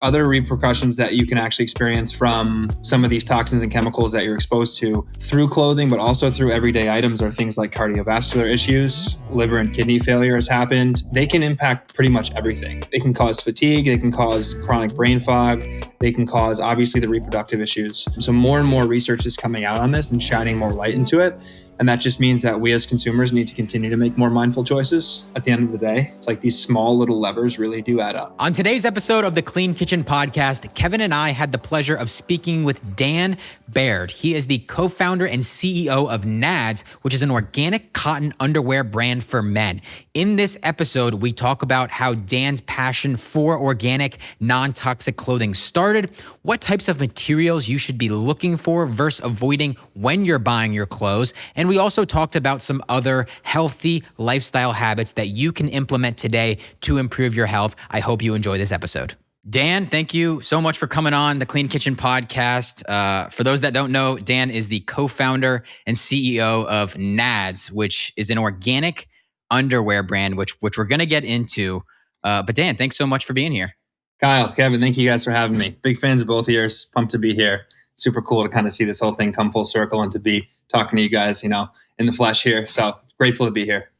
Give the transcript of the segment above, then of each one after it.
other repercussions that you can actually experience from some of these toxins and chemicals that you're exposed to through clothing, but also through everyday items, are things like cardiovascular issues. Liver and kidney failure has happened. They can impact pretty much everything. They can cause fatigue. They can cause chronic brain fog. They can cause, obviously, the reproductive issues. So more and more research is coming out on this and shining more light into it. And that just means that we as consumers need to continue to make more mindful choices. At the end of the day, it's like these small little levers really do add up. On today's episode of the Clean Kitchen Podcast, Kevin and I had the pleasure of speaking with Dan Baird. He is the co-founder and CEO of NADS, which is an organic cotton underwear brand for men. In this episode, we talk about how Dan's passion for organic, non-toxic clothing started, what types of materials you should be looking for versus avoiding when you're buying your clothes, and we also talked about some other healthy lifestyle habits that you can implement today to improve your health. I hope you enjoy this episode. Dan, thank you so much for coming on the Clean Kitchen Podcast. For those that don't know, Dan is the co-founder and CEO of NADS, which is an organic underwear brand, which we're going to get into. But Dan, thanks so much for being here. Kyle, Kevin, thank you guys for having me. Big fans of both of yours. Pumped to be here. Super cool to kind of see this whole thing come full circle and to be talking to you guys, in the flesh here. So grateful to be here.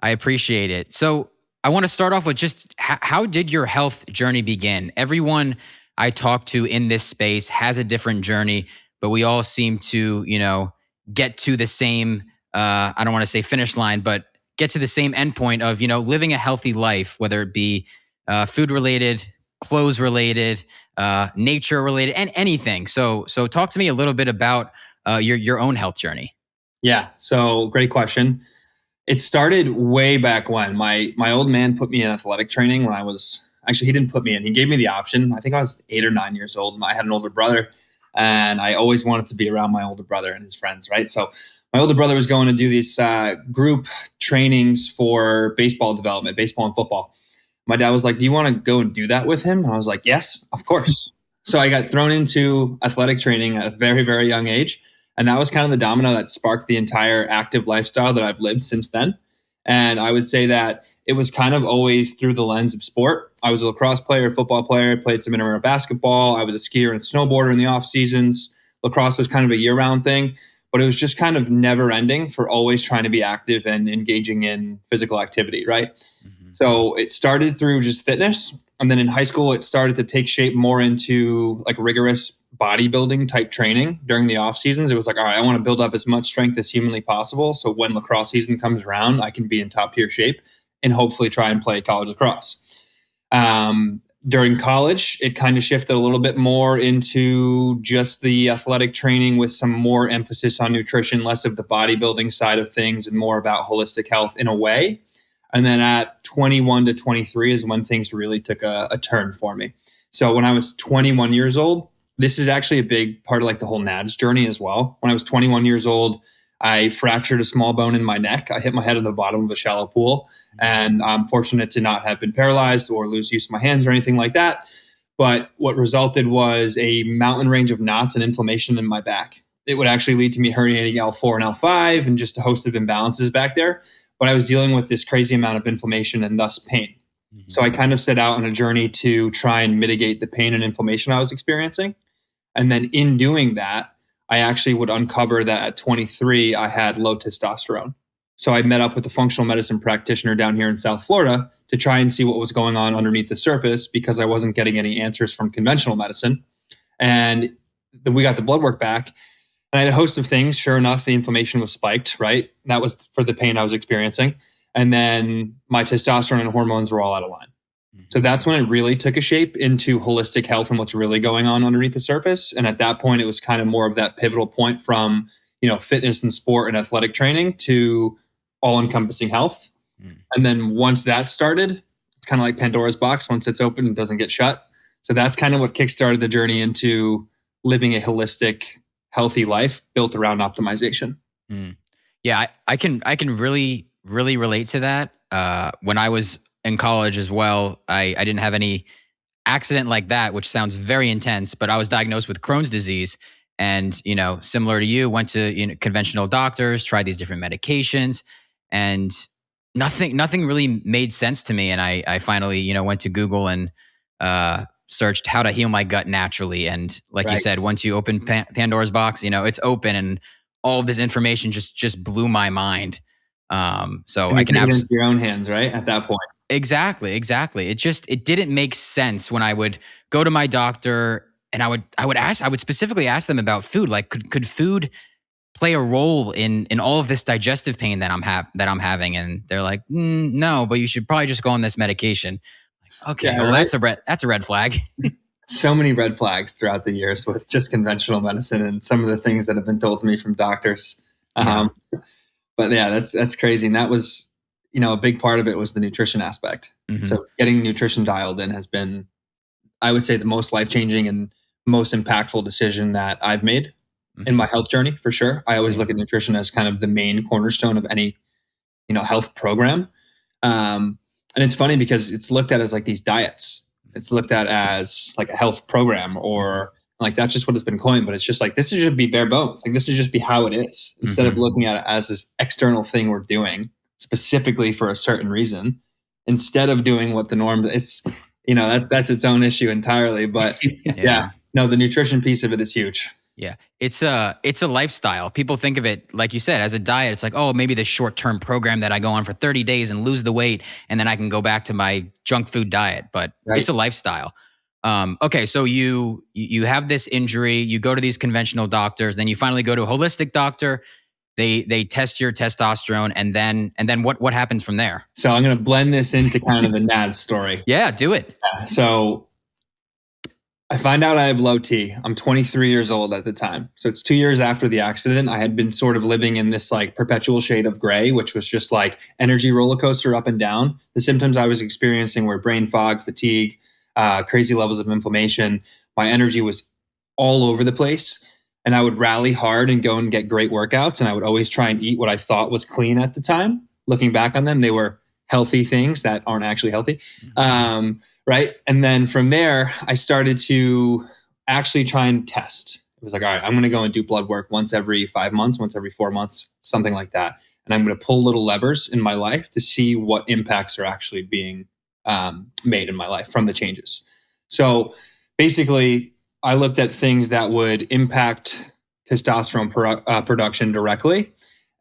I appreciate it. So I want to start off with just how did your health journey begin? Everyone I talk to in this space has a different journey, but we all seem to, get to the same, I don't want to say finish line, but get to the same endpoint of, living a healthy life, whether it be food related, clothes related, nature related, and anything. So talk to me a little bit about your own health journey. Yeah. So great question. It started way back when my old man put me in athletic training when he didn't put me in. He gave me the option. I think I was 8 or 9 years old, and I had an older brother, and I always wanted to be around my older brother and his friends, right? So my older brother was going to do these group trainings for baseball development, baseball and football. My dad was like, do you want to go and do that with him? And I was like, yes, of course. So I got thrown into athletic training at a very, very young age. And that was kind of the domino that sparked the entire active lifestyle that I've lived since then. And I would say that it was kind of always through the lens of sport. I was a lacrosse player, football player, played some intramural basketball. I was a skier and snowboarder in the off seasons. Lacrosse was kind of a year-round thing, but it was just kind of never ending for always trying to be active and engaging in physical activity, right? Mm-hmm. So it started through just fitness. And then in high school, it started to take shape more into like rigorous bodybuilding type training during the off seasons. It was like, all right, I want to build up as much strength as humanly possible. So when lacrosse season comes around, I can be in top tier shape and hopefully try and play college lacrosse. During college, it kind of shifted a little bit more into just the athletic training with some more emphasis on nutrition, less of the bodybuilding side of things and more about holistic health in a way. And then at 21 to 23 is when things really took a turn for me. So when I was 21 years old, this is actually a big part of like the whole NADS journey as well. When I was 21 years old, I fractured a small bone in my neck. I hit my head at the bottom of a shallow pool, and I'm fortunate to not have been paralyzed or lose use of my hands or anything like that. But what resulted was a mountain range of knots and inflammation in my back. It would actually lead to me herniating L4 and L5 and just a host of imbalances back there. But I was dealing with this crazy amount of inflammation and thus pain. Mm-hmm. So I kind of set out on a journey to try and mitigate the pain and inflammation I was experiencing. And then in doing that, I actually would uncover that at 23, I had low testosterone. So I met up with a functional medicine practitioner down here in South Florida to try and see what was going on underneath the surface because I wasn't getting any answers from conventional medicine. And we got the blood work back. And I had a host of things. Sure enough, the inflammation was spiked, right? That was for the pain I was experiencing. And then my testosterone and hormones were all out of line. So that's when it really took a shape into holistic health and what's really going on underneath the surface. And at that point, it was kind of more of that pivotal point from, fitness and sport and athletic training to all-encompassing health. And then once that started, it's kind of like Pandora's box. Once it's open, it doesn't get shut. So that's kind of what kickstarted the journey into living a holistic, healthy life built around optimization. Yeah, I can really, really relate to that. When I was in college as well, I didn't have any accident like that, which sounds very intense, but I was diagnosed with Crohn's disease. And, similar to you, went to conventional doctors, tried these different medications, and nothing really made sense to me. And I finally, went to Google and searched how to heal my gut naturally. And like you Right. said, once you open Pandora's box, it's open, and all of this information just blew my mind. So And I you can take it into your own hands, right? At that point. Exactly. It didn't make sense when I would go to my doctor and I would specifically ask them about food. Like, could food play a role in all of this digestive pain that I'm having? And they're like, no, but you should probably just go on this medication. Like, okay, Yeah, well, right. that's a red flag. So many red flags throughout the years with just conventional medicine and some of the things that have been told to me from doctors. Yeah. But yeah, that's crazy. And that was, a big part of it was the nutrition aspect. Mm-hmm. So getting nutrition dialed in has been, I would say, the most life-changing and most impactful decision that I've made in my health journey, for sure. I always look at nutrition as kind of the main cornerstone of any, health program. And it's funny because it's looked at as like these diets. It's looked at as like a health program, or like that's just what it's been coined. But it's just like, this should be bare bones. Like, this should just be how it is, instead of looking at it as this external thing we're doing specifically for a certain reason, instead of doing what the norm. It's, that's its own issue entirely. But no, the nutrition piece of it is huge. Yeah. It's a lifestyle. People think of it, like you said, as a diet. It's like, oh, maybe this short-term program that I go on for 30 days and lose the weight, and then I can go back to my junk food diet. But It's a lifestyle. Okay, so you have this injury, you go to these conventional doctors, then you finally go to a holistic doctor. They test your testosterone, and then what happens from there? So I'm going to blend this into kind of the NADS story. Yeah, do it. So I find out I have low T. I'm 23 years old at the time. So it's 2 years after the accident. I had been sort of living in this like perpetual shade of gray, which was just like energy roller coaster up and down. The symptoms I was experiencing were brain fog, fatigue, crazy levels of inflammation. My energy was all over the place. And I would rally hard and go and get great workouts. And I would always try and eat what I thought was clean at the time. Looking back on them, they were healthy things that aren't actually healthy. Right. And then from there, I started to actually try and test. It was like, all right, I'm going to go and do blood work once every 5 months, once every 4 months, something like that. And I'm going to pull little levers in my life to see what impacts are actually being made in my life from the changes. So basically, I looked at things that would impact testosterone production directly.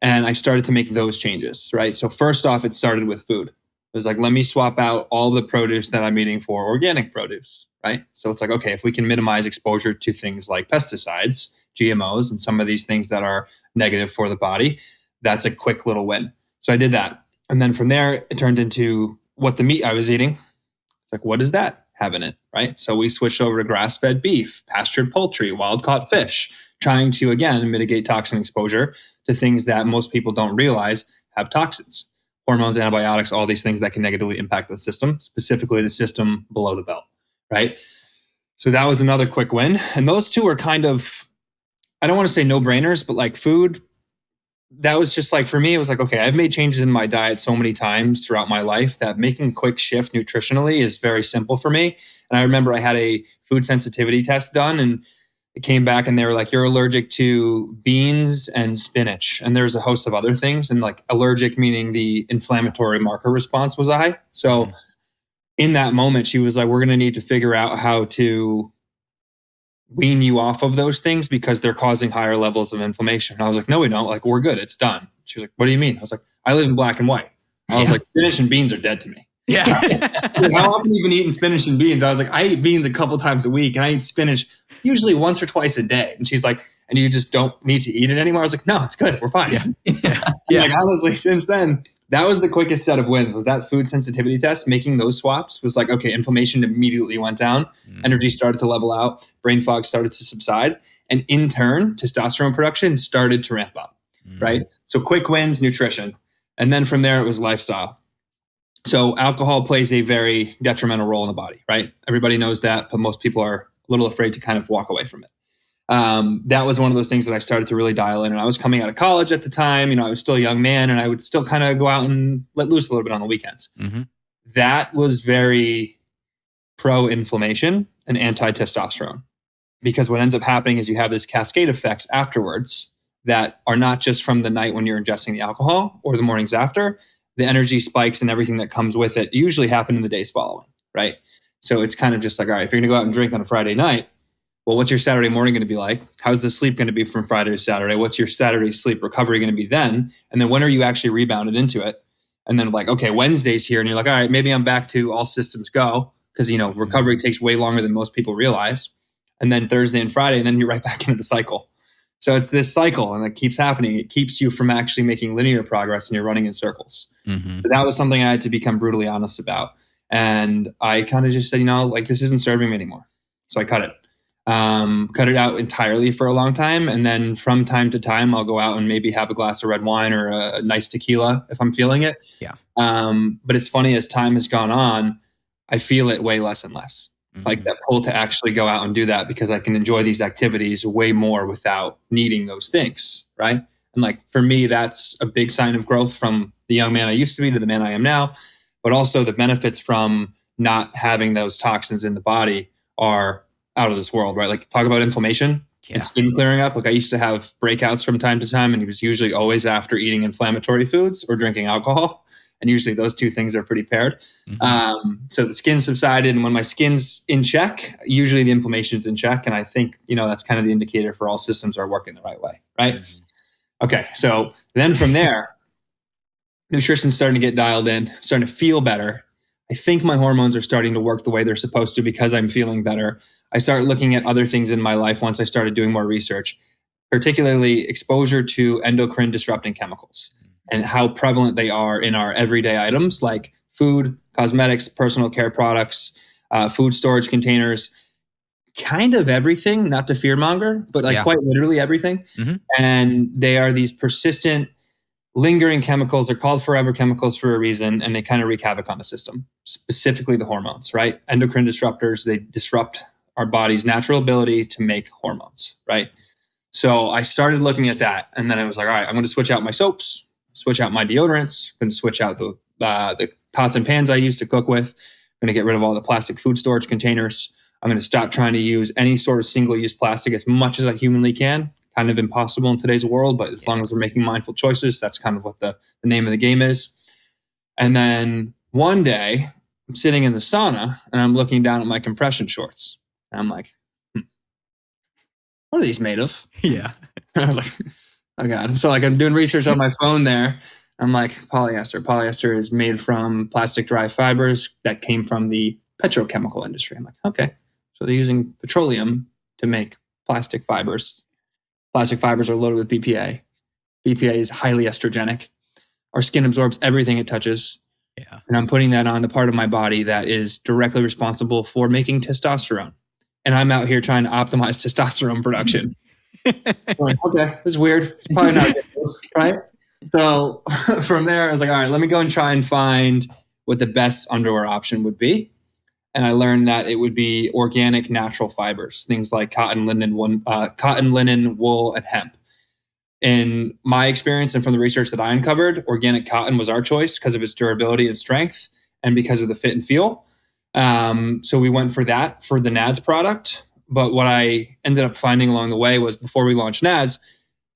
And I started to make those changes, right? So first off, it started with food. It was like, let me swap out all the produce that I'm eating for organic produce, right? So it's like, okay, if we can minimize exposure to things like pesticides, GMOs, and some of these things that are negative for the body, that's a quick little win. So I did that. And then from there, it turned into what the meat I was eating. It's like, what does that have in it, right? So we switched over to grass-fed beef, pastured poultry, wild-caught fish, trying to, again, mitigate toxin exposure to things that most people don't realize have toxins, hormones, antibiotics, all these things that can negatively impact the system, specifically the system below the belt, right? So that was another quick win. And those two are kind of, I don't want to say no-brainers, but like food, that was just like, for me, it was like, okay, I've made changes in my diet so many times throughout my life that making a quick shift nutritionally is very simple for me. And I remember I had a food sensitivity test done, and it came back and they were like, you're allergic to beans and spinach. And there's a host of other things. And like allergic meaning the inflammatory marker response was high. So in that moment, she was like, we're going to need to figure out how to wean you off of those things because they're causing higher levels of inflammation. And I was like, no, we don't. Like, we're good. It's done. She was like, what do you mean? I was like, I live in black and white. I was like, spinach and beans are dead to me. Yeah. Like, how often have you been eating spinach and beans? I was like, I eat beans a couple times a week, and I eat spinach usually once or twice a day. And she's like, and you just don't need to eat it anymore? I was like, no, it's good. We're fine. Yeah. Like, honestly, since then, that was the quickest set of wins, was that food sensitivity test. Making those swaps was like, okay, inflammation immediately went down. Energy started to level out. Brain fog started to subside. And in turn, testosterone production started to ramp up, right? So quick wins, nutrition. And then from there, it was lifestyle. So alcohol plays a very detrimental role in the body, right? Everybody knows that, but most people are a little afraid to kind of walk away from it. That was one of those things that I started to really dial in. And I was coming out of college at the time. I was still a young man, and I would still kind of go out and let loose a little bit on the weekends. That was very pro-inflammation and anti-testosterone, because what ends up happening is you have this cascade effects afterwards that are not just from the night when you're ingesting the alcohol or the mornings after. The energy spikes and everything that comes with it usually happen in the days following, right? So it's kind of just like, all right, if you're going to go out and drink on a Friday night, well, what's your Saturday morning going to be like? How's the sleep going to be from Friday to Saturday? What's your Saturday sleep recovery going to be then? And then when are you actually rebounded into it? And then like, okay, Wednesday's here. And you're like, all right, maybe I'm back to all systems go. Because, recovery takes way longer than most people realize. And then Thursday and Friday, and then you're right back into the cycle. So it's this cycle, and it keeps happening. It keeps you from actually making linear progress, and you're running in circles. But that was something I had to become brutally honest about. And I kind of just said, this isn't serving me anymore. So I cut it. Cut it out entirely for a long time. And then from time to time, I'll go out and maybe have a glass of red wine or a nice tequila if I'm feeling it. Yeah. But it's funny, as time has gone on, I feel it way less and less. Like that pull to actually go out and do that, because I can enjoy these activities way more without needing those things. Right. And like, for me, that's a big sign of growth from the young man I used to be to the man I am now. But also the benefits from not having those toxins in the body are out of this world, right? Like, talk about inflammation and skin clearing up. Like, I used to have breakouts from time to time, and it was usually always after eating inflammatory foods or drinking alcohol. And usually those two things are pretty paired. So the skin subsided, and when my skin's in check, usually the inflammation's in check. And I think, that's kind of the indicator for all systems are working the right way, right? Okay, so then from there, nutrition's starting to get dialed in, starting to feel better. I think my hormones are starting to work the way they're supposed to because I'm feeling better. I start looking at other things in my life once I started doing more research, particularly exposure to endocrine-disrupting chemicals and how prevalent they are in our everyday items like food, cosmetics, personal care products, food storage containers, kind of everything, not to fearmonger, but quite literally everything. And they are these persistent, lingering chemicals. They're called forever chemicals for a reason, and they kind of wreak havoc on the system, specifically the hormones, right? Endocrine disruptors, they disrupt our body's natural ability to make hormones, right? So I started looking at that, and then I was like, all right, I'm going to switch out my soaps, switch out my deodorants, I'm going to switch out the pots and pans I used to cook with. I'm going to get rid of all the plastic food storage containers. I'm going to stop trying to use any sort of single-use plastic as much as I humanly can. Kind of impossible in today's world, but as long as we're making mindful choices, that's kind of what the name of the game is. And then one day, I'm sitting in the sauna, and I'm looking down at my compression shorts. And I'm like, what are these made of? Yeah. And I was like, oh God. So like, I'm doing research on my phone there. I'm like, polyester. Polyester is made from plastic derived fibers that came from the petrochemical industry. I'm like, okay. So they're using petroleum to make plastic fibers. Plastic fibers are loaded with BPA. BPA is highly estrogenic. Our skin absorbs everything it touches. Yeah. And I'm putting that on the part of my body that is directly responsible for making testosterone. And I'm out here trying to optimize testosterone production. Like, okay, this is weird. It's probably not good, right? So from there, I was like, all right, let me go and try and find what the best underwear option would be. And I learned that it would be organic, natural fibers, things like cotton, linen, wool, and hemp. In my experience and from the research that I uncovered, organic cotton was our choice because of its durability and strength and because of the fit and feel. So we went for that for the NADS product. But what I ended up finding along the way was before we launched NADS,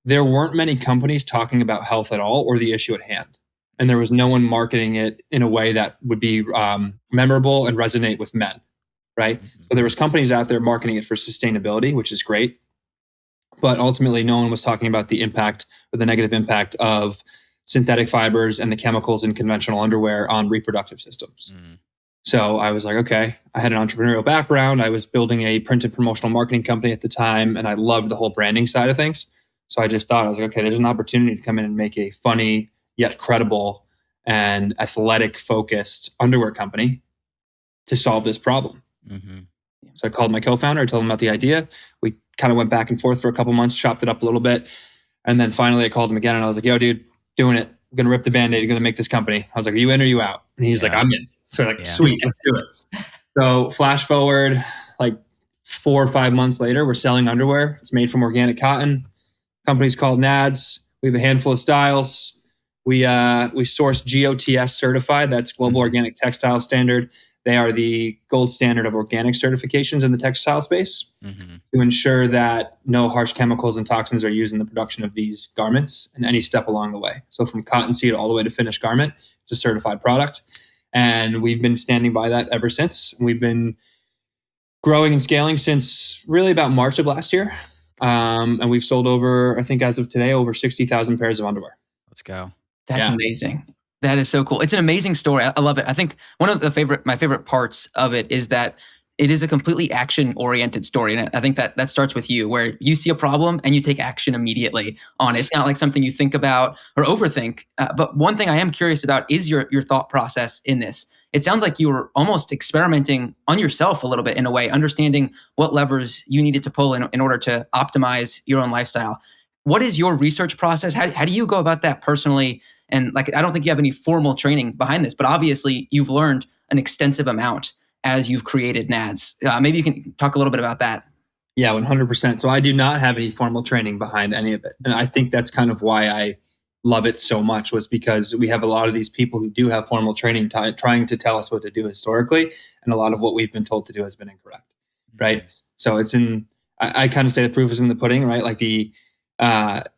there weren't many companies talking about health at all or the issue at hand. And there was no one marketing it in a way that would be memorable and resonate with men, right? So there was companies out there marketing it for sustainability, which is great. But ultimately, no one was talking about the impact or the negative impact of synthetic fibers and the chemicals in conventional underwear on reproductive systems. So I was like, okay, I had an entrepreneurial background. I was building a print and promotional marketing company at the time, and I loved the whole branding side of things. So I just thought, I was like, okay, there's an opportunity to come in and make a funny, yet credible and athletic focused underwear company to solve this problem. So I called my co-founder, I told him about the idea. We kind of went back and forth for a couple months, chopped it up a little bit. And then finally I called him again and I was like, yo, dude, doing it. I'm going to rip the Band-Aid. I'm going to make this company. I was like, are you in or are you out? And he's like, I'm in. So we're like, sweet, let's do it. So flash forward like 4 or 5 months later, we're selling underwear. It's made from organic cotton. Company's called NADS. We have a handful of styles. We source GOTS certified. That's Global Organic Textile Standard. They are the gold standard of organic certifications in the textile space to ensure that no harsh chemicals and toxins are used in the production of these garments in any step along the way. So from cotton seed all the way to finished garment, it's a certified product. And we've been standing by that ever since. We've been growing and scaling since really about March of last year. And we've sold over, I think as of today, over 60,000 pairs of underwear. Let's go. That's amazing. That is so cool. It's an amazing story. I love it. I think one of my favorite parts of it is that it is a completely action-oriented story. And I think that starts with you, where you see a problem and you take action immediately on it. It's not like something you think about or overthink. But one thing I am curious about is your thought process in this. It sounds like you were almost experimenting on yourself a little bit in a way, understanding what levers you needed to pull in order to optimize your own lifestyle. What is your research process? How do you go about that personally? And like, I don't think you have any formal training behind this, but obviously you've learned an extensive amount as you've created NADS. Maybe you can talk a little bit about that. Yeah, 100%. So I do not have any formal training behind any of it. And I think that's kind of why I love it so much, was because we have a lot of these people who do have formal training trying to tell us what to do historically. And a lot of what we've been told to do has been incorrect, right? So it's I kind of say the proof is in the pudding, right? Like the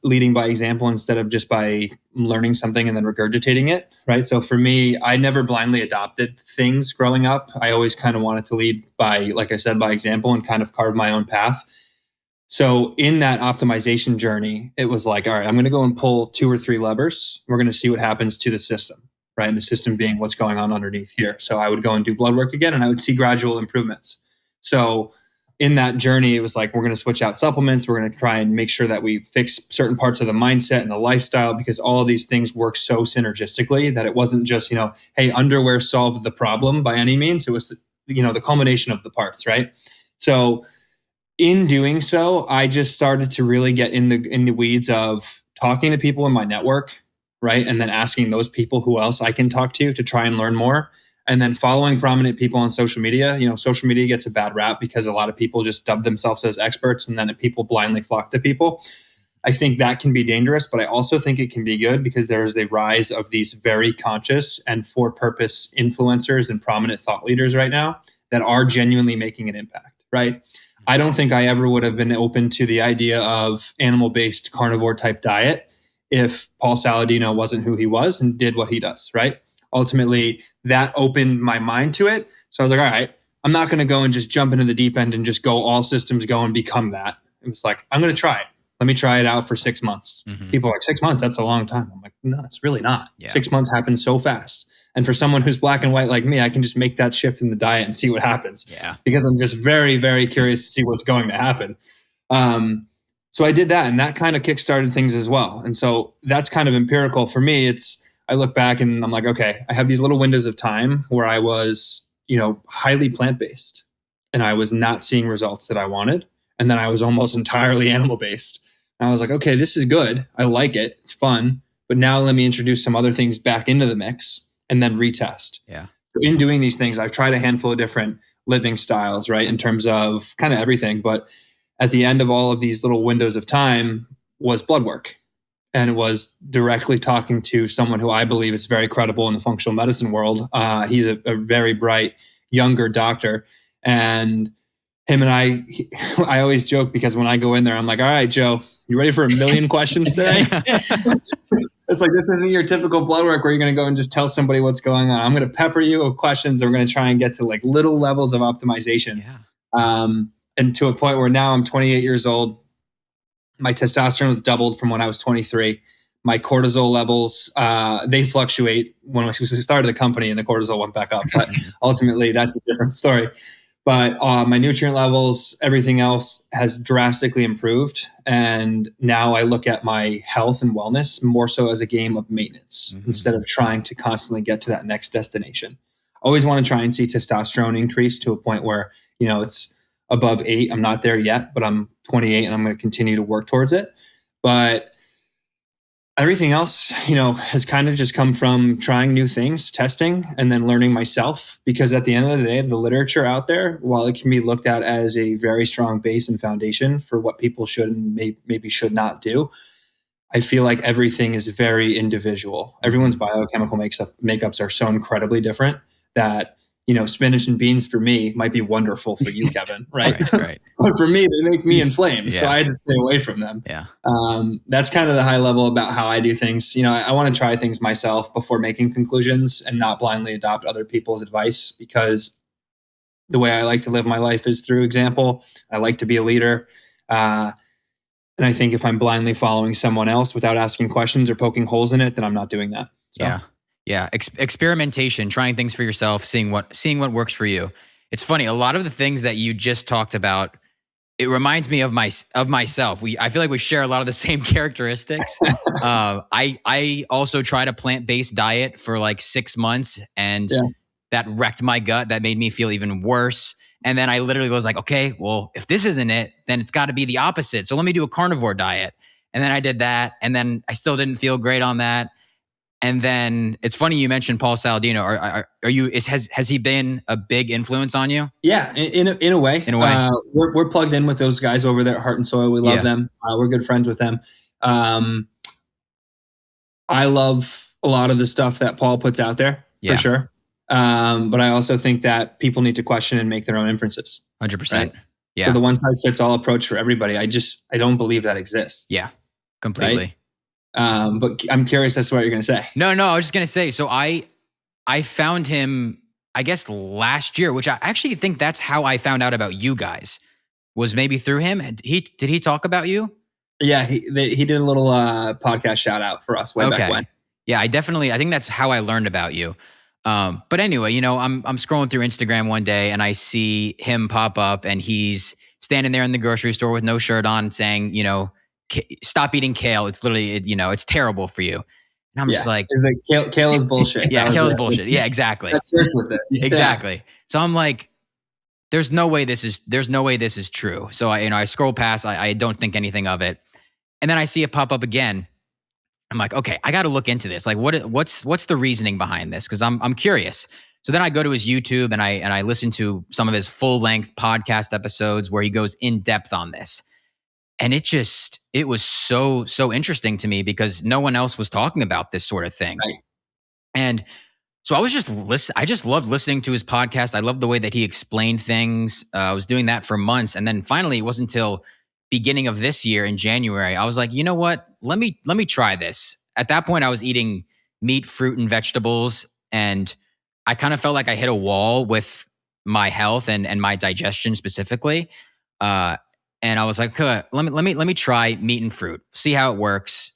leading by example instead of just by learning something and then regurgitating it, right? So for me, I never blindly adopted things growing up. I always kind of wanted to lead by, like I said, by example and kind of carve my own path. So in that optimization journey, it was like, all right, I'm going to go and pull 2 or 3 levers. We're going to see what happens to the system, right? And the system being what's going on underneath here. So I would go and do blood work again, and I would see gradual improvements. So in that journey, it was like, we're going to switch out supplements. We're going to try and make sure that we fix certain parts of the mindset and the lifestyle, because all of these things work so synergistically that it wasn't just, hey, underwear solved the problem by any means. It was, the culmination of the parts, right? So in doing so, I just started to really get in the weeds of talking to people in my network, right? And then asking those people who else I can talk to try and learn more. And then following prominent people on social media. Social media gets a bad rap because a lot of people just dub themselves as experts, and then people blindly flock to people. I think that can be dangerous, but I also think it can be good because there is the rise of these very conscious and for-purpose influencers and prominent thought leaders right now that are genuinely making an impact, right? I don't think I ever would have been open to the idea of animal-based carnivore type diet if Paul Saladino wasn't who he was and did what he does, right? Ultimately, that opened my mind to it. So I was like, all right, I'm not going to go and just jump into the deep end and just go all systems go and become that. It was like, I'm going to try it. Let me try it out for 6 months. Mm-hmm. People are like, 6 months, that's a long time. I'm like, no, it's really not. Yeah. 6 months happens so fast. And for someone who's black and white like me, I can just make that shift in the diet and see what happens. Yeah. Because I'm just very, very curious to see what's going to happen. So I did that, and that kind of kickstarted things as well. And so that's kind of empirical for me. I look back and I'm like, okay, I have these little windows of time where I was, highly plant-based and I was not seeing results that I wanted. And then I was almost entirely animal-based. And I was like, okay, this is good. I like it. It's fun. But now let me introduce some other things back into the mix and then retest. Yeah. So in doing these things, I've tried a handful of different living styles, right? In terms of kind of everything. But at the end of all of these little windows of time was blood work. And it was directly talking to someone who I believe is very credible in the functional medicine world. He's a very bright, younger doctor. And him and I always joke because when I go in there, I'm like, all right, Joe, you ready for a million questions today? It's like, this isn't your typical blood work where you're going to go and just tell somebody what's going on. I'm going to pepper you with questions. And we're going to try and get to like little levels of optimization. Yeah. And to a point where now I'm 28 years old. My testosterone was doubled from when I was 23. My cortisol levels, they fluctuate. When we started the company and the cortisol went back up, but ultimately that's a different story. But my nutrient levels, everything else has drastically improved. And now I look at my health and wellness more so as a game of maintenance instead of trying to constantly get to that next destination. I always want to try and see testosterone increase to a point where, it's above 8. I'm not there yet, but I'm 28 and I'm going to continue to work towards it. But everything else, has kind of just come from trying new things, testing, and then learning myself. Because at the end of the day, the literature out there, while it can be looked at as a very strong base and foundation for what people should and maybe should not do, I feel like everything is very individual. Everyone's biochemical makeups are so incredibly different that spinach and beans for me might be wonderful for you, Kevin, right? Right. But for me, they make me inflamed. Yeah. So I had to stay away from them. Yeah. That's kind of the high level about how I do things. I want to try things myself before making conclusions and not blindly adopt other people's advice, because the way I like to live my life is through example. I like to be a leader. And I think if I'm blindly following someone else without asking questions or poking holes in it, then I'm not doing that. So. Yeah. Experimentation, trying things for yourself, seeing what works for you. It's funny. A lot of the things that you just talked about, it reminds me of myself. I feel like we share a lot of the same characteristics. I also tried a plant-based diet for like 6 months, and that wrecked my gut. That made me feel even worse. And then I literally was like, okay, well, if this isn't it, then it's got to be the opposite. So let me do a carnivore diet. And then I did that, and then I still didn't feel great on that. And then it's funny you mentioned Paul Saladino. Has he been a big influence on you? Yeah, in a way. We're plugged in with those guys over there at Heart and Soil. We love them. We're good friends with them. I love a lot of the stuff that Paul puts out there for sure. But I also think that people need to question and make their own inferences. 100%. Right? Yeah. So the one size fits all approach for everybody, I don't believe that exists. Yeah, completely. Right? But I'm curious as to what you're going to say. No, I was just going to say, so I found him, I guess, last year, which I actually think that's how I found out about you guys, was maybe through him. Did he talk about you? Yeah, he did a little podcast shout out for us way back when. Yeah, I think that's how I learned about you. But anyway, I'm scrolling through Instagram one day and I see him pop up, and he's standing there in the grocery store with no shirt on, saying, stop eating kale. It's literally, it's terrible for you. And I'm just like, kale is bullshit. Kale is bullshit. Yeah, exactly. That starts with it. Exactly. So I'm like, there's no way this is true. So I scroll past, I don't think anything of it. And then I see it pop up again. I'm like, okay, I got to look into this. Like, what's the reasoning behind this? Because I'm curious. So then I go to his YouTube and I listen to some of his full length podcast episodes where he goes in depth on this. And it was so interesting to me because no one else was talking about this sort of thing. Right. And so I was I just loved listening to his podcast. I loved the way that he explained things. I was doing that for months. And then finally, it wasn't until beginning of this year in January, I was like, you know what? Let me try this. At that point, I was eating meat, fruit, and vegetables. And I kind of felt like I hit a wall with my health and my digestion specifically. And I was like, let me try meat and fruit, see how it works.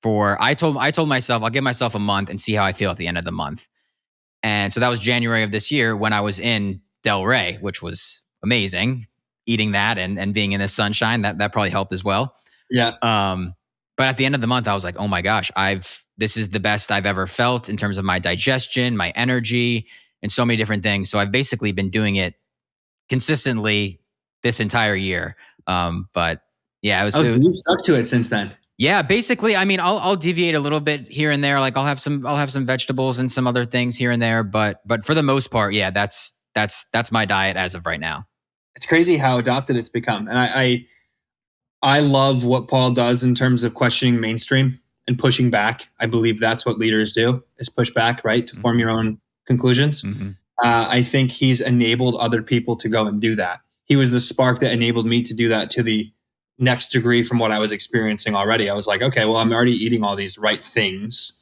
I told myself I'll give myself a month and see how I feel at the end of the month. And so that was January of this year when I was in Del Rey, which was amazing. Eating that and being in the sunshine, that probably helped as well. Yeah. But at the end of the month, I was like, oh my gosh, this is the best I've ever felt in terms of my digestion, my energy, and so many different things. So I've basically been doing it consistently this entire year. But yeah, you've stuck to it since then. Yeah, basically, I mean, I'll deviate a little bit here and there. Like I'll have some vegetables and some other things here and there, but for the most part, yeah, that's my diet as of right now. It's crazy how adopted it's become. And I love what Paul does in terms of questioning mainstream and pushing back. I believe that's what leaders do, is push back, right? To form your own conclusions. Mm-hmm. I think he's enabled other people to go and do that. He was the spark that enabled me to do that to the next degree from what I was experiencing already. I was like, okay, well, I'm already eating all these right things.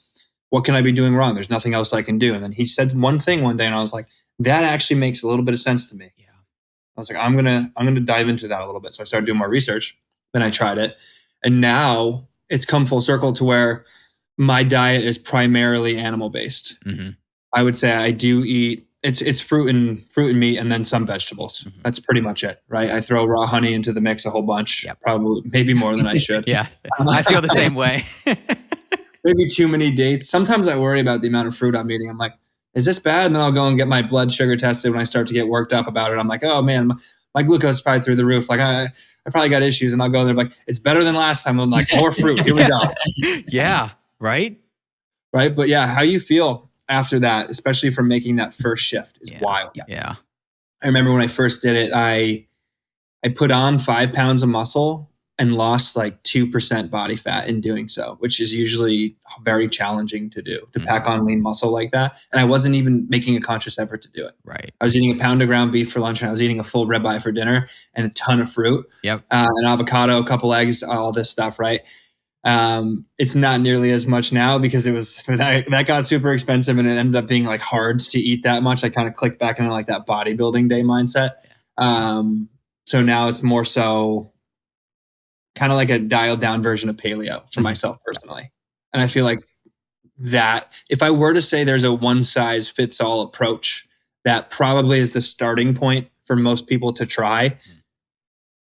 What can I be doing wrong? There's nothing else I can do. And then he said one thing one day and I was like, that actually makes a little bit of sense to me. Yeah. I was like, I'm gonna dive into that a little bit. So I started doing more research. Then I tried it. And now it's come full circle to where my diet is primarily animal based. Mm-hmm. I would say I do eat it's fruit and meat and then some vegetables. Mm-hmm. That's pretty much it, right? I throw raw honey into the mix a whole bunch, probably maybe more than I should. Yeah, I feel the same way. Maybe too many dates. Sometimes I worry about the amount of fruit I'm eating. I'm like, is this bad? And then I'll go and get my blood sugar tested when I start to get worked up about it. I'm like, oh man, my glucose is probably through the roof. Like I probably got issues. And I'll go there like, it's better than last time. I'm like, more fruit. Here we go. Yeah. Right. Right. But yeah, how you feel after that, especially from making that first shift is wild. Yeah. I remember when I first did it, I put on 5 pounds of muscle and lost like 2% body fat in doing so, which is usually very challenging to do, to pack on lean muscle like that. And I wasn't even making a conscious effort to do it. Right. I was eating a pound of ground beef for lunch, and I was eating a full ribeye for dinner, and a ton of fruit, Yep. An avocado, a couple eggs, all this stuff, right? It's not nearly as much now because that got super expensive, and it ended up being like hard to eat that much. I kind of clicked back into like that bodybuilding day mindset. So now it's more so kind of like a dialed down version of paleo for myself personally. And I feel like that if I were to say there's a one size fits all approach, that probably is the starting point for most people to try.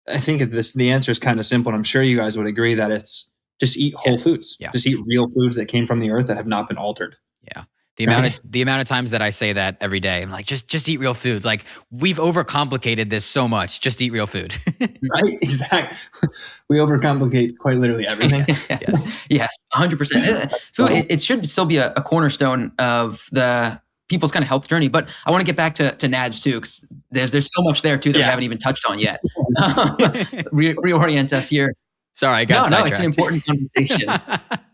I think the answer is kind of simple. And I'm sure you guys would agree that it's just eat whole foods. Yeah. Just eat real foods that came from the earth that have not been altered. Yeah. The amount of times that I say that every day, I'm like, just eat real foods. Like, we've overcomplicated this so much. Just eat real food. Right? Exactly. We overcomplicate quite literally everything. Yes, 100%. Food, it should still be a cornerstone of the people's kind of health journey. But I want to get back to NADS too, because there's so much there too that we haven't even touched on yet. Reorient us here. Sorry, I got sidetracked. It's an important conversation.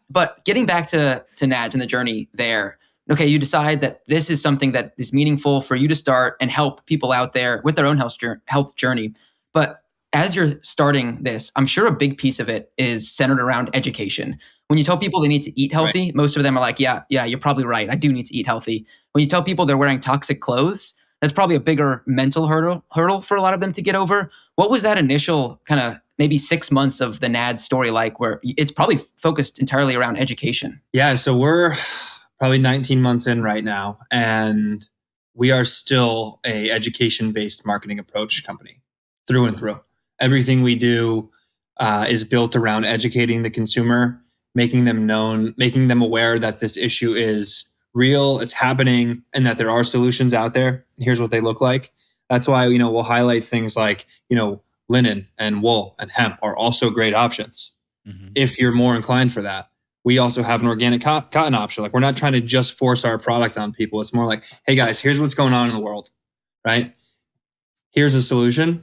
But getting back to NADS and the journey there, okay, you decide that this is something that is meaningful for you to start and help people out there with their own health journey. But as you're starting this, I'm sure a big piece of it is centered around education. When you tell people they need to eat healthy, most of them are like, yeah, you're probably right. I do need to eat healthy. When you tell people they're wearing toxic clothes, that's probably a bigger mental hurdle for a lot of them to get over. What was that initial kind of maybe 6 months of the NAD story like, where it's probably focused entirely around education? Yeah, so we're probably 19 months in right now, and we are still a education-based marketing approach company through and through. Everything we do is built around educating the consumer, making them known, making them aware that this issue is real, it's happening, and that there are solutions out there. And here's what they look like. That's why, we'll highlight things like, linen and wool and hemp are also great options if you're more inclined for that. We also have an organic cotton option. Like, we're not trying to just force our product on people. It's more like, hey guys, here's what's going on in the world, right? Here's a solution.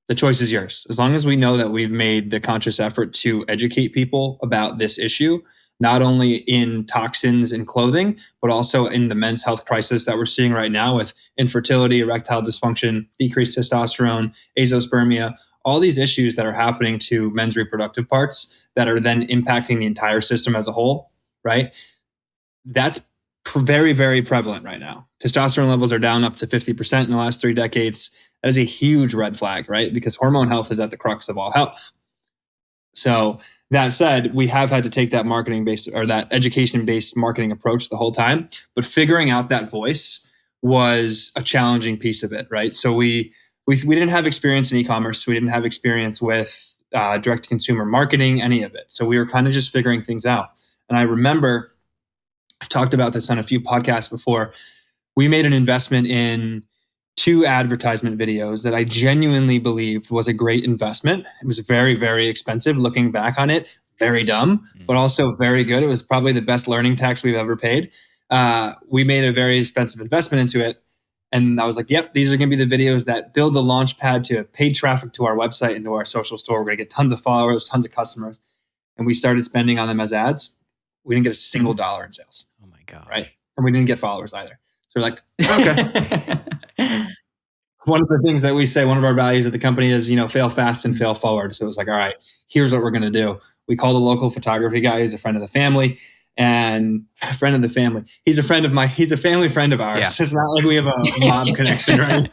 The choice is yours. As long as we know that we've made the conscious effort to educate people about this issue, not only in toxins in clothing, but also in the men's health crisis that we're seeing right now with infertility, erectile dysfunction, decreased testosterone, azoospermia, all these issues that are happening to men's reproductive parts that are then impacting the entire system as a whole, right? That's very, very prevalent right now. Testosterone levels are down up to 50% in the last 3 decades. That is a huge red flag, right? Because hormone health is at the crux of all health. So that said, we have had to take that marketing-based or that education-based marketing approach the whole time, but figuring out that voice was a challenging piece of it, right? So we didn't have experience in e-commerce. We didn't have experience with direct-to-consumer marketing, any of it. So we were kind of just figuring things out. And I remember, I've talked about this on a few podcasts before, we made an investment in 2 advertisement videos that I genuinely believed was a great investment. It was very, very expensive. Looking back on it, very dumb, but also very good. It was probably the best learning tax we've ever paid. We made a very expensive investment into it. And I was like, yep, these are going to be the videos that build the launch pad to paid traffic to our website and to our social store. We're going to get tons of followers, tons of customers. And we started spending on them as ads. We didn't get a single dollar in sales. Oh my God. Right. And we didn't get followers either. So we're like, okay. One of the things that we say, one of our values at the company is, fail fast and fail forward. So it was like, all right, here's what we're going to do. We called a local photography guy. He's a friend of the family. And a friend of the family. He's a family friend of ours. Yeah. It's not like we have a mob connection, right?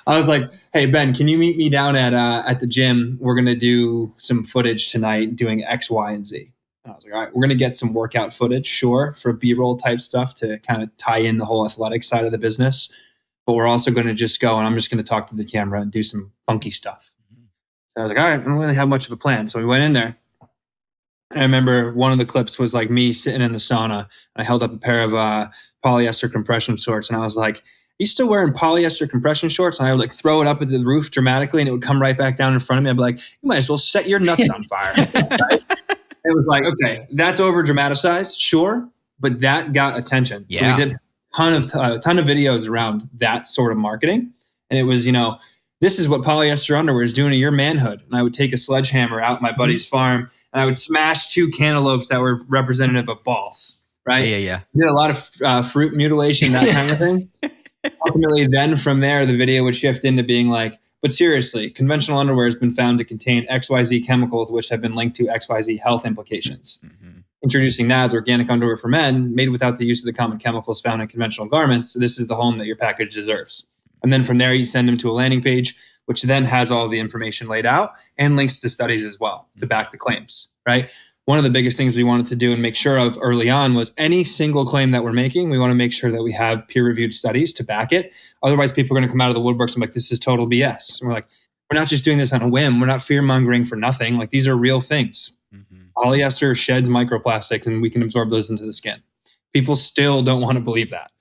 I was like, hey, Ben, can you meet me down at the gym? We're going to do some footage tonight doing X, Y, and Z. And I was like, all right, we're going to get some workout footage, sure, for B-roll type stuff to kind of tie in the whole athletic side of the business. But we're also going to just go and I'm just going to talk to the camera and do some funky stuff. So I was like, all right, I don't really have much of a plan. So we went in there. I remember one of the clips was like me sitting in the sauna. I held up a pair of polyester compression shorts, and I was like, "Are you still wearing polyester compression shorts?" And I would like throw it up at the roof dramatically, and it would come right back down in front of me. I'd be like, "You might as well set your nuts on fire." Right? It was like, okay, that's over dramatized, sure, but that got attention. Yeah. So we did a ton of videos around that sort of marketing, and it was this is what polyester underwear is doing to your manhood. And I would take a sledgehammer out my buddy's farm and I would smash 2 cantaloupes that were representative of balls, right? Yeah. Did a lot of fruit mutilation, that kind of thing. Ultimately, then from there, the video would shift into being like, but seriously, conventional underwear has been found to contain XYZ chemicals, which have been linked to XYZ health implications. Introducing NADS, organic underwear for men, made without the use of the common chemicals found in conventional garments. So this is the home that your package deserves. And then from there, you send them to a landing page, which then has all the information laid out and links to studies as well to back the claims, right? One of the biggest things we wanted to do and make sure of early on was any single claim that we're making, we want to make sure that we have peer-reviewed studies to back it. Otherwise, people are going to come out of the woodworks and be like, this is total BS. And we're like, we're not just doing this on a whim. We're not fear-mongering for nothing. Like, these are real things. Polyester sheds microplastics, and we can absorb those into the skin. People still don't want to believe that.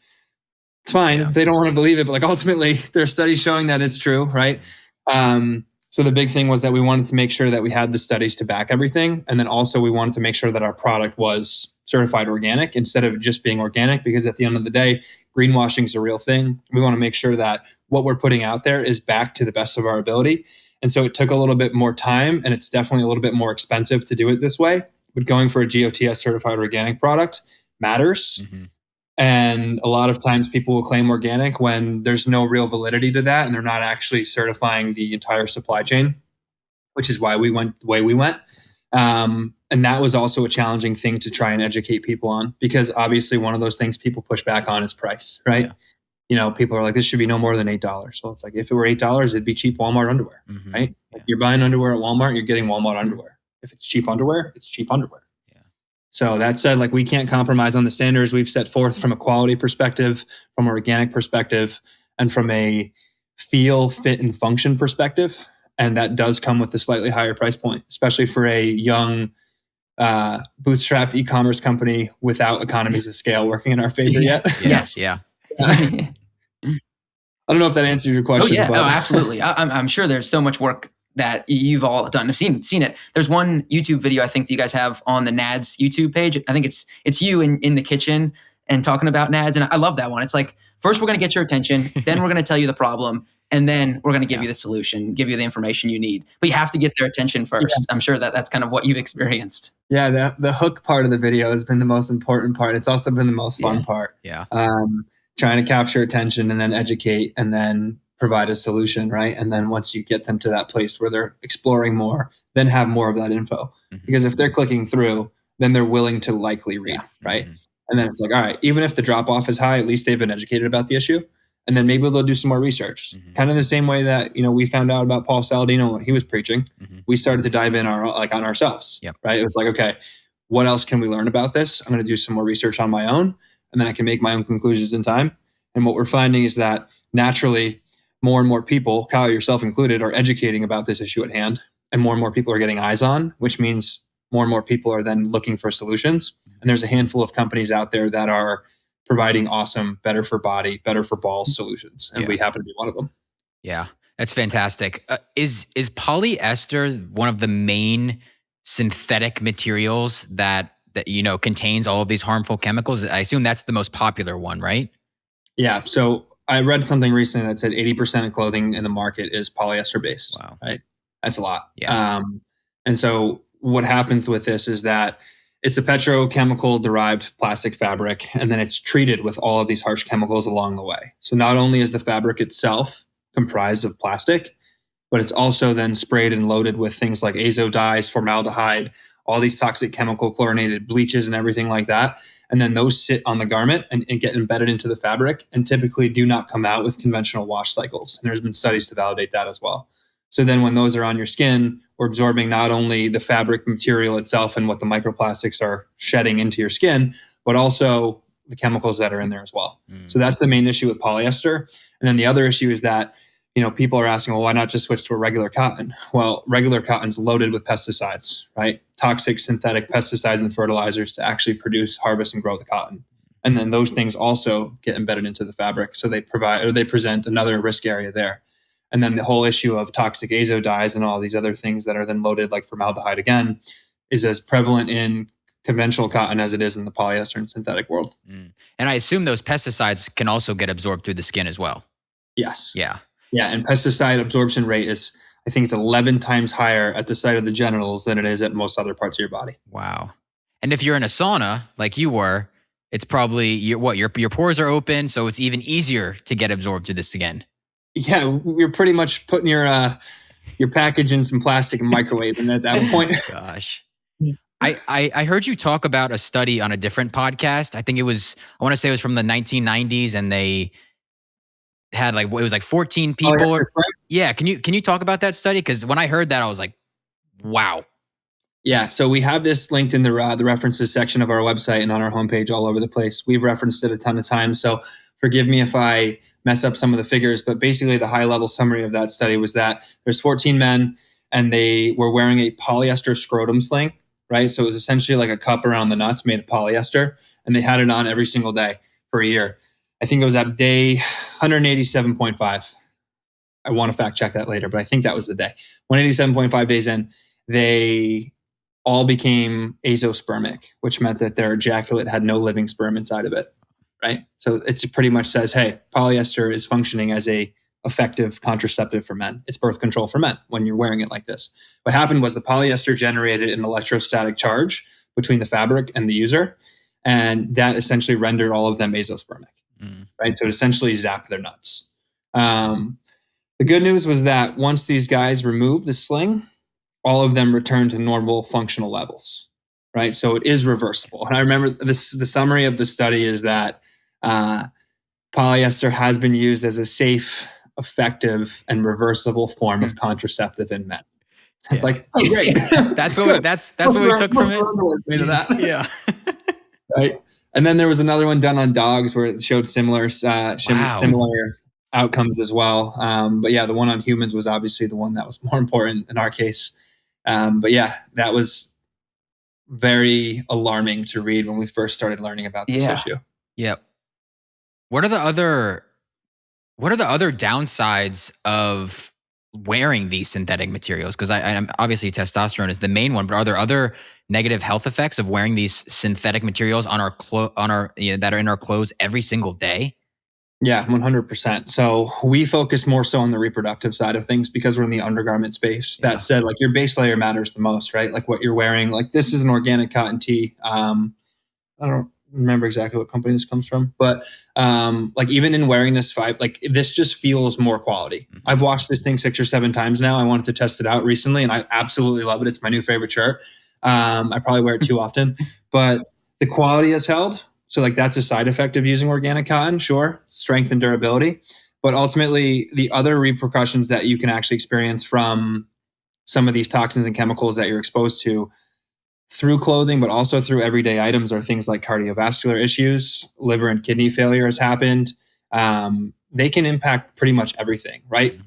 It's fine if they don't want to believe it, but like ultimately, there are studies showing that it's true, right? So the big thing was that we wanted to make sure that we had the studies to back everything. And then also we wanted to make sure that our product was certified organic instead of just being organic, because at the end of the day, greenwashing is a real thing. We want to make sure that what we're putting out there is backed to the best of our ability. And so it took a little bit more time, and it's definitely a little bit more expensive to do it this way. But going for a GOTS certified organic product matters. And a lot of times people will claim organic when there's no real validity to that, and they're not actually certifying the entire supply chain, which is why we went the way we went. And that was also a challenging thing to try and educate people on, because obviously one of those things people push back on is price, right? Yeah. You know, people are like, this should be no more than $8. Well, it's like, if it were $8, it'd be cheap Walmart underwear, right? Like, you're buying underwear at Walmart, you're getting Walmart underwear. If it's cheap underwear, it's cheap underwear. So that said, like, we can't compromise on the standards we've set forth from a quality perspective, from an organic perspective, and from a feel, fit, and function perspective. And that does come with a slightly higher price point, especially for a young, bootstrapped e-commerce company without economies of scale working in our favor yet. Yes. I don't know if that answers your question. Oh, yeah. Oh, absolutely. I'm sure there's so much work that you've all done. I've seen it. There's one YouTube video I think that you guys have on the NADS YouTube page. I think it's you in the kitchen and talking about NADS. And I love that one. It's like, first we're going to get your attention, then we're going to tell you the problem, and then we're going to give you the solution, give you the information you need. But you have to get their attention first. Yeah. I'm sure that's kind of what you've experienced. Yeah, the hook part of the video has been the most important part. It's also been the most fun part. Yeah. Trying to capture attention and then educate and then provide a solution, right? And then once you get them to that place where they're exploring more, then have more of that info. Because if they're clicking through, then they're willing to likely read, right? And then it's like, all right, even if the drop off is high, at least they've been educated about the issue. And then maybe they'll do some more research. Kind of the same way that, you know, we found out about Paul Saladino when he was preaching. We started to dive in on ourselves, right? It was like, okay, what else can we learn about this? I'm going to do some more research on my own, and then I can make my own conclusions in time. And what we're finding is that naturally, more and more people, Kyle, yourself included, are educating about this issue at hand, and more people are getting eyes on, which means more and more people are then looking for solutions. And there's a handful of companies out there that are providing awesome, better for body, better for balls solutions. And we happen to be one of them. Yeah, that's fantastic. Is polyester one of the main synthetic materials that you know contains all of these harmful chemicals? I assume that's the most popular one, right? Yeah. So I read something recently that said 80% of clothing in the market is polyester based. Wow. Right. That's a lot. Yeah. And so what happens with this is that it's a petrochemical derived plastic fabric, and then it's treated with all of these harsh chemicals along the way. So not only is the fabric itself comprised of plastic, but it's also then sprayed and loaded with things like azo dyes, formaldehyde, all these toxic chemical chlorinated bleaches and everything like that. And then those sit on the garment and get embedded into the fabric, and typically do not come out with conventional wash cycles. And there's been studies to validate that as well. So then when those are on your skin, we're absorbing not only the fabric material itself and what the microplastics are shedding into your skin, but also the chemicals that are in there as well. So that's the main issue with polyester. And then the other issue is that, you know, people are asking, well, why not just switch to a regular cotton? Well, regular cotton's loaded with pesticides, right? Toxic synthetic pesticides and fertilizers to actually produce, harvest, and grow the cotton. And then those things also get embedded into the fabric. So they present another risk area there. And then the whole issue of toxic azo dyes and all these other things that are then loaded like formaldehyde again is as prevalent in conventional cotton as it is in the polyester and synthetic world. And I assume those pesticides can also get absorbed through the skin as well. Yes. Yeah. Yeah, and pesticide absorption rate is, I think it's 11 times higher at the site of the genitals than it is at most other parts of your body. Wow. And if you're in a sauna like you were, it's probably your pores are open, so it's even easier to get absorbed to this again. Yeah, you're pretty much putting your package in some plastic and microwave, and at that point, gosh. I heard you talk about a study on a different podcast. I think I want to say it was from the 1990s, and they had it was 14 people. Yeah, can you talk about that study? Because when I heard that, I was like, wow. Yeah, so we have this linked in the references section of our website and on our homepage all over the place. We've referenced it a ton of times, so forgive me if I mess up some of the figures, but basically the high-level summary of that study was that there's 14 men, and they were wearing a polyester scrotum sling, right? So it was essentially like a cup around the nuts made of polyester, and they had it on every single day for a year. I think it was at day 187.5. I want to fact check that later, but I think that was the day. 187.5 days in, they all became azospermic, which meant that their ejaculate had no living sperm inside of it, right? So it pretty much says, hey, polyester is functioning as a effective contraceptive for men. It's birth control for men when you're wearing it like this. What happened was the polyester generated an electrostatic charge between the fabric and the user, and that essentially rendered all of them azospermic, right? So it essentially zapped their nuts. The good news was that once these guys removed the sling, all of them returned to normal functional levels, right? So it is reversible. And I remember the summary of the study is that polyester has been used as a safe, effective, and reversible form of contraceptive in men. It's like, oh, great. that's what we took from it. That. Yeah. Right. And then there was another one done on dogs where it showed similar outcomes as well. But yeah, the one on humans was obviously the one that was more important in our case. But yeah, that was very alarming to read when we first started learning about this issue. Yep. What are the other downsides of wearing these synthetic materials? Because I'm obviously testosterone is the main one, but are there other negative health effects of wearing these synthetic materials on our that are in our clothes every single day? Yeah, 100%. So we focus more so on the reproductive side of things because we're in the undergarment space. That said, like your base layer matters the most, right? Like what you're wearing. Like this is an organic cotton tee. I don't remember exactly what company this comes from, but like even in wearing this like this just feels more quality. I've washed this thing 6 or 7 times now. I wanted to test it out recently, and I absolutely love it. It's my new favorite shirt. I probably wear it too often, but the quality has held. So like that's a side effect of using organic cotton, sure, strength and durability. But ultimately, the other repercussions that you can actually experience from some of these toxins and chemicals that you're exposed to through clothing, but also through everyday items are things like cardiovascular issues, liver and kidney failure has happened. They can impact pretty much everything, right?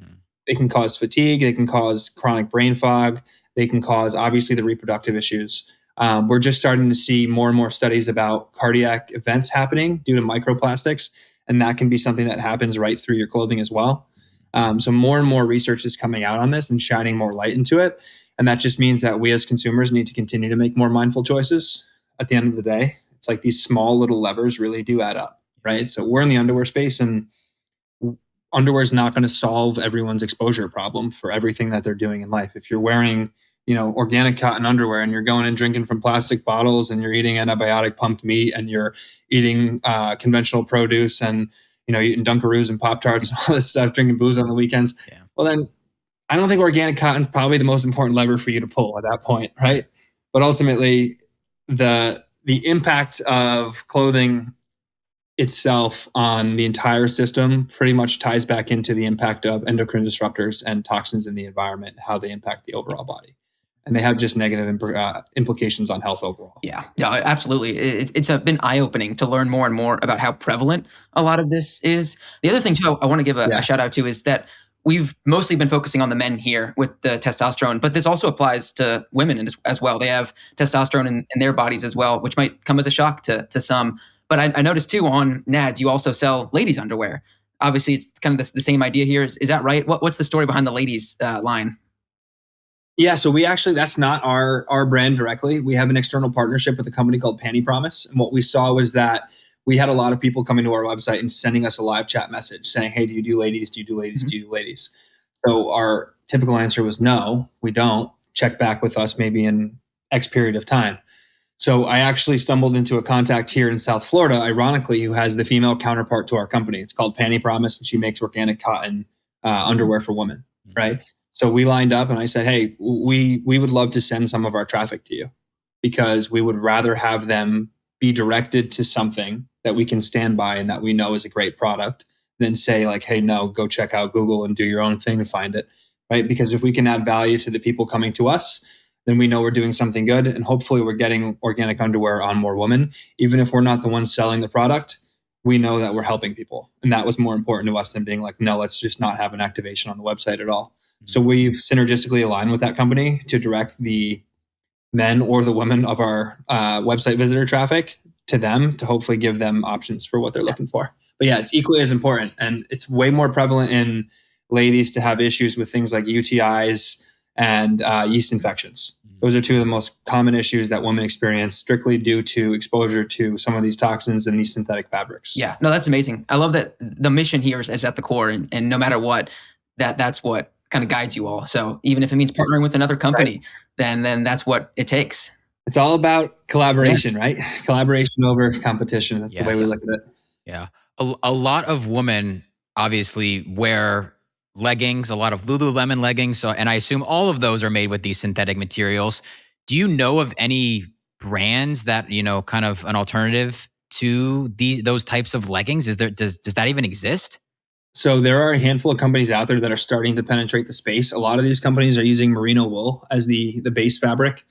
They can cause fatigue. They can cause chronic brain fog. They can cause, obviously, the reproductive issues. We're just starting to see more and more studies about cardiac events happening due to microplastics, and that can be something that happens right through your clothing as well. So more and more research is coming out on this and shining more light into it. And that just means that we as consumers need to continue to make more mindful choices. At the end of the day, it's like these small little levers really do add up, right? So we're in the underwear space, and underwear is not going to solve everyone's exposure problem for everything that they're doing in life. If you're wearing organic cotton underwear and you're going and drinking from plastic bottles and you're eating antibiotic pumped meat and you're eating conventional produce and, eating Dunkaroos and Pop-Tarts and all this stuff, drinking booze on the weekends, well, then I don't think organic cotton is probably the most important lever for you to pull at that point, right? But ultimately, the impact of clothing itself on the entire system pretty much ties back into the impact of endocrine disruptors and toxins in the environment, how they impact the overall body. And they have just negative implications on health overall. Yeah, absolutely. It's been eye-opening to learn more and more about how prevalent a lot of this is. The other thing, too, I want to give a shout out to is that we've mostly been focusing on the men here with the testosterone, but this also applies to women as well. They have testosterone in their bodies as well, which might come as a shock to some. But I noticed, too, on NADS, you also sell ladies' underwear. Obviously, it's kind of the same idea here. Is that right? What's the story behind the ladies' line? Yeah, so that's not our brand directly. We have an external partnership with a company called Panty Promise. And what we saw was that we had a lot of people coming to our website and sending us a live chat message saying, hey, do you do ladies? Do you do ladies? Do you do ladies? So our typical answer was no, we don't. Check back with us maybe in X period of time. So I actually stumbled into a contact here in South Florida, ironically, who has the female counterpart to our company. It's called Panty Promise, and she makes organic cotton underwear for women, right? So we lined up and I said, hey, we would love to send some of our traffic to you because we would rather have them be directed to something that we can stand by and that we know is a great product than say like, hey, no, go check out Google and do your own thing and find it, right? Because if we can add value to the people coming to us, then we know we're doing something good. And hopefully we're getting organic underwear on more women. Even if we're not the ones selling the product, we know that we're helping people. And that was more important to us than being like, no, let's just not have an activation on the website at all. So we've synergistically aligned with that company to direct the men or the women of our website visitor traffic to them to hopefully give them options for what they're looking for. But yeah, it's equally as important. And it's way more prevalent in ladies to have issues with things like UTIs and yeast infections. Those are two of the most common issues that women experience strictly due to exposure to some of these toxins and these synthetic fabrics. Yeah, no, that's amazing. I love that the mission here is at the core, and no matter what, that's what kind of guides you all. So even if it means partnering with another company, then that's what it takes. It's all about collaboration, right? Collaboration over competition. That's the way we look at it. Yeah. A lot of women obviously wear leggings, a lot of Lululemon leggings. So, and I assume all of those are made with these synthetic materials. Do you know of any brands that, kind of an alternative to those types of leggings? Does that even exist? So there are a handful of companies out there that are starting to penetrate the space. A lot of these companies are using merino wool as the base fabric.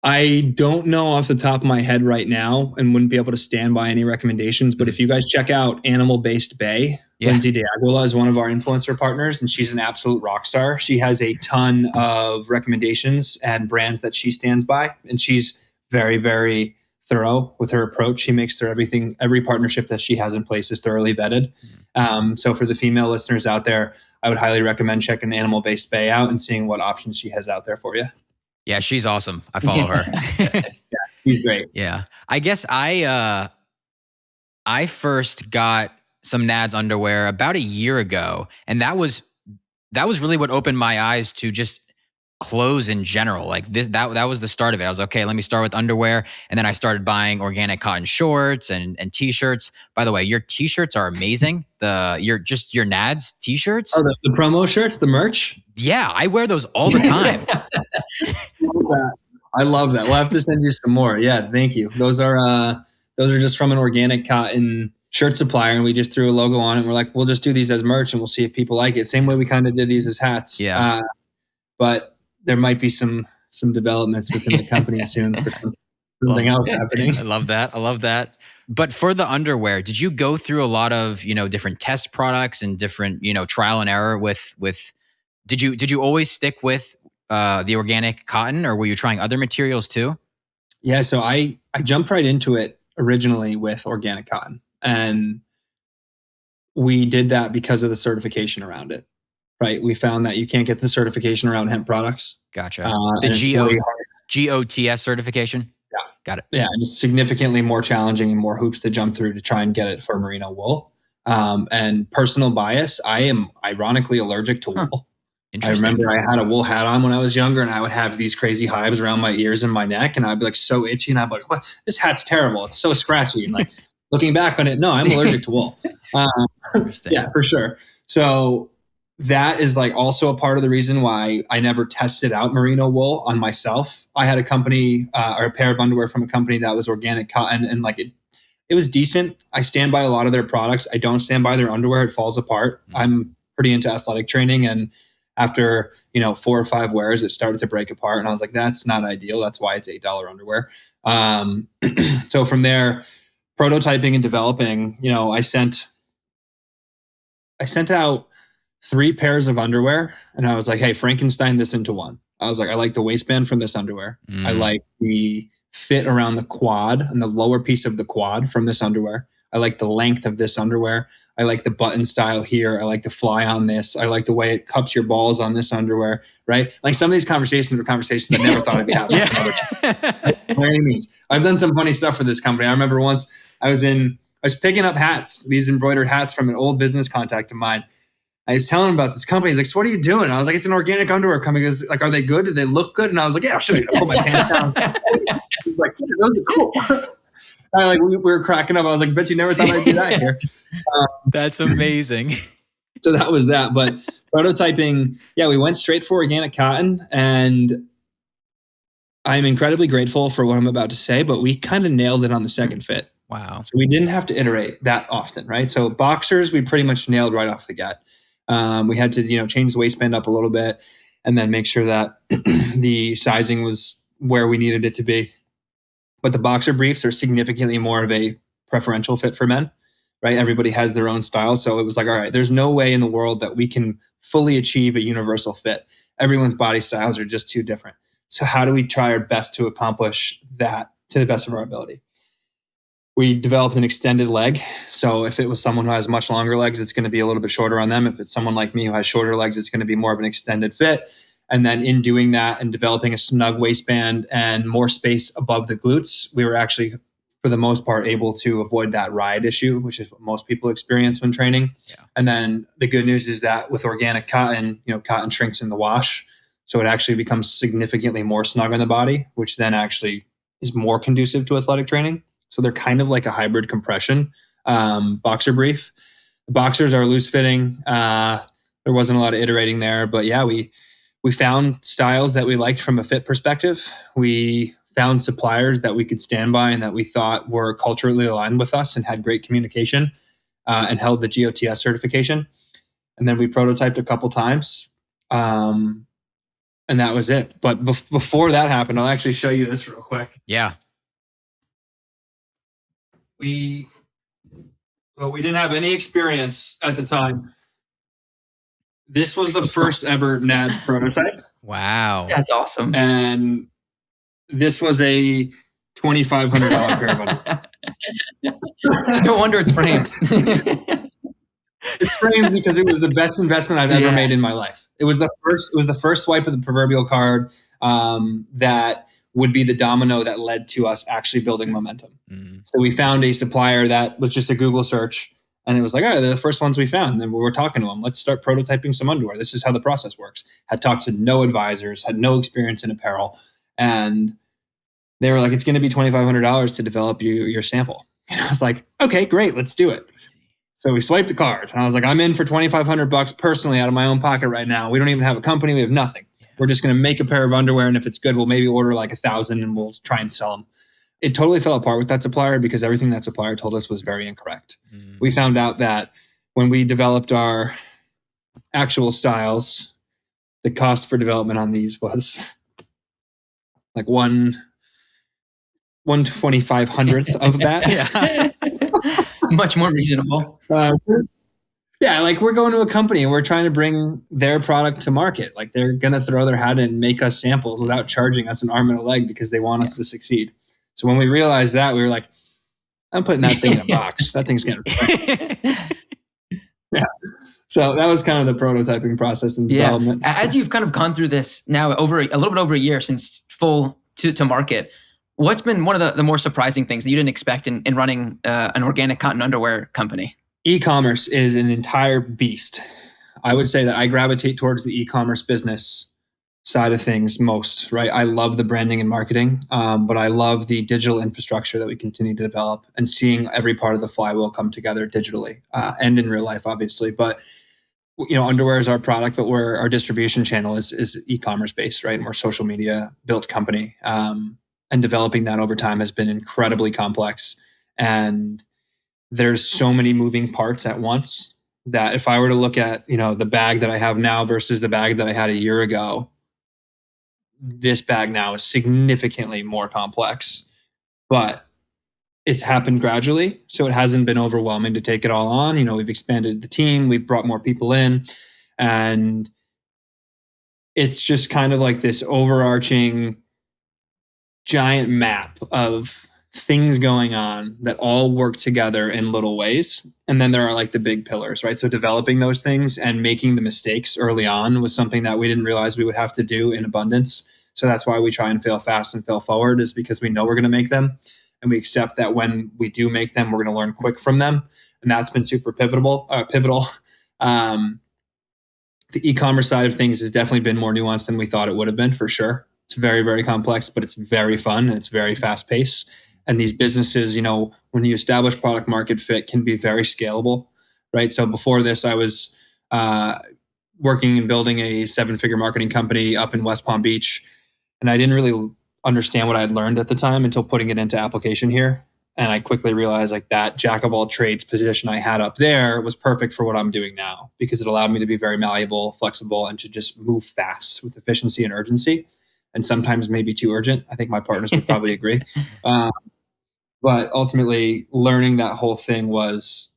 I don't know off the top of my head right now and wouldn't be able to stand by any recommendations. But if you guys check out Animal Based Bay, Lindsay DeAguila is one of our influencer partners, and she's an absolute rock star. She has a ton of recommendations and brands that she stands by, and she's very, very thorough with her approach. She makes sure every partnership that she has in place is thoroughly vetted. So for the female listeners out there, I would highly recommend checking Animal Based Bay out and seeing what options she has out there for you. Yeah, she's awesome. I follow her. Yeah, she's great. Yeah. I guess I first got some NADS underwear about a year ago, and that was really what opened my eyes to just clothes in general. Like that was the start of it. I was okay, let me start with underwear, and then I started buying organic cotton shorts and t-shirts. By the way, your t-shirts are amazing. Your NADS t-shirts. Oh, the promo shirts, the merch? Yeah, I wear those all the time. I love that. We'll have to send you some more. Yeah, thank you. Those are just from an organic cotton shirt supplier, and we just threw a logo on it. And we're like, we'll just do these as merch, and we'll see if people like it. Same way we kind of did these as hats. Yeah. But there might be some developments within the company soon for something else happening. I love that. But for the underwear, did you go through a lot of different test products and different trial and error with? Did you always stick with the organic cotton, or were you trying other materials too? Yeah, so I jumped right into it originally with organic cotton, and we did that because of the certification around it. Right, we found that you can't get the certification around hemp products. Gotcha. The GOTS certification. Yeah, got it. Yeah, and it's significantly more challenging and more hoops to jump through to try and get it for merino wool. And personal bias, I am ironically allergic to wool. I remember I had a wool hat on when I was younger, and I would have these crazy hives around my ears and my neck, and I'd be like so itchy, and I'd be like, "What? This hat's terrible. It's so scratchy." And like looking back on it, no, I'm allergic to wool. Yeah, for sure. So that is like also a part of the reason why I never tested out merino wool on myself. I had a company or a pair of underwear from a company that was organic cotton, and like it was decent. I stand by a lot of their products. I don't stand by their underwear. It falls apart. I'm pretty into athletic training, and after 4 or 5 wears, it started to break apart, and I was like, that's not ideal. That's why it's $8 underwear. So from there, prototyping and developing, I sent out 3 pairs of underwear, and I was like, hey, Frankenstein this into one. I was like, I like the waistband from this underwear. I like the fit around the quad and the lower piece of the quad from this underwear. I like the length of this underwear. I like the button style here. I like the fly on this. I like the way it cups your balls on this underwear, right? Like some of these conversations I never thought I'd be having. By any means. I've done some funny stuff for this company. I remember once I was in was picking up hats, these embroidered hats from an old business contact of mine. I was telling him about this company. He's like, so what are you doing? And I was like, it's an organic underwear company. He goes, like, are they good? Do they look good? And I was like, yeah, I'll show you. I pulled my pants down. He's like, yeah, those are cool. We were cracking up. I was like, bet you never thought I'd do that here. That's amazing. So that was that. But prototyping, we went straight for organic cotton. And I'm incredibly grateful for what I'm about to say, but we kind of nailed it on the second fit. Wow. So we didn't have to iterate that often, right? So boxers, we pretty much nailed right off the get. We had to, change the waistband up a little bit and then make sure that the sizing was where we needed it to be. But the boxer briefs are significantly more of a preferential fit for men, right? Everybody has their own style. So it was like, all right, there's no way in the world that we can fully achieve a universal fit. Everyone's body styles are just too different. So how do we try our best to accomplish that to the best of our ability? We developed an extended leg. So if it was someone who has much longer legs, it's going to be a little bit shorter on them. If it's someone like me who has shorter legs, it's going to be more of an extended fit. And then in doing that and developing a snug waistband and more space above the glutes, we were actually, for the most part, able to avoid that ride issue, which is what most people experience when training. Yeah. And then the good news is that with organic cotton, cotton shrinks in the wash. So it actually becomes significantly more snug on the body, which then actually is more conducive to athletic training. So they're kind of like a hybrid compression boxer brief. The boxers are loose fitting. There wasn't a lot of iterating there, but we found styles that we liked from a fit perspective. We found suppliers that we could stand by and that we thought were culturally aligned with us and had great communication and held the GOTS certification. And then we prototyped a couple times. And that was it. But before that happened, I'll actually show you this real quick. Yeah. We didn't have any experience at the time. This was the first ever NADS prototype. Wow. That's awesome. And this was a $2,500 pair of underwear. No wonder it's framed. It's framed because it was the best investment I've ever made in my life. It was the first swipe of the proverbial card that would be the domino that led to us actually building momentum. So we found a supplier that was just a Google search, and it was like, all right, they're the first ones we found. And then we were talking to them. Let's start prototyping some underwear. This is how the process works. Had talked to no advisors, had no experience in apparel. And they were like, it's going to be $2,500 to develop your sample. And I was like, okay, great, let's do it. So we swiped a card, and I was like, I'm in for $2,500 personally out of my own pocket right now. We don't even have a company. We have nothing. We're just going to make a pair of underwear, and if it's good, we'll maybe order like 1,000 and we'll try and sell them. It totally fell apart with that supplier because everything that supplier told us was very incorrect. We found out that when we developed our actual styles, the cost for development on these was like 1/2500th of that. Much more reasonable. Like we're going to a company and we're trying to bring their product to market. Like they're going to throw their hat in and make us samples without charging us an arm and a leg because they want us to succeed. So when we realized that, we were like, I'm putting that thing in a box. That thing's going to So that was kind of the prototyping process and development. As you've kind of gone through this now a little bit over a year since full to market, what's been one of the more surprising things that you didn't expect in running an organic cotton underwear company? E-commerce is an entire beast. I would say that I gravitate towards the e-commerce business side of things most, right? I love the branding and marketing, but I love the digital infrastructure that we continue to develop and seeing every part of the flywheel come together digitally and in real life, obviously. But underwear is our product, but our distribution channel is e-commerce based, right? And we're a social media built company. And developing that over time has been incredibly complex. And there's so many moving parts at once that if I were to look at, the bag that I have now versus the bag that I had a year ago, this bag now is significantly more complex, but it's happened gradually. So it hasn't been overwhelming to take it all on. We've expanded the team, we've brought more people in, and it's just kind of like this overarching giant map of things going on that all work together in little ways. And then there are like the big pillars, right? So developing those things and making the mistakes early on was something that we didn't realize we would have to do in abundance. So that's why we try and fail fast and fail forward, is because we know we're going to make them. And we accept that when we do make them, we're going to learn quick from them. And that's been super pivotal. The e-commerce side of things has definitely been more nuanced than we thought it would have been, for sure. It's very, very complex, but it's very fun and it's very fast paced. And these businesses, when you establish product market fit, can be very scalable, right? So before this, I was working and building a 7-figure marketing company up in West Palm Beach. And I didn't really understand what I'd learned at the time until putting it into application here. And I quickly realized like that jack of all trades position I had up there was perfect for what I'm doing now, because it allowed me to be very malleable, flexible, and to just move fast with efficiency and urgency. And sometimes maybe too urgent. I think my partners would probably agree. But ultimately learning that whole thing was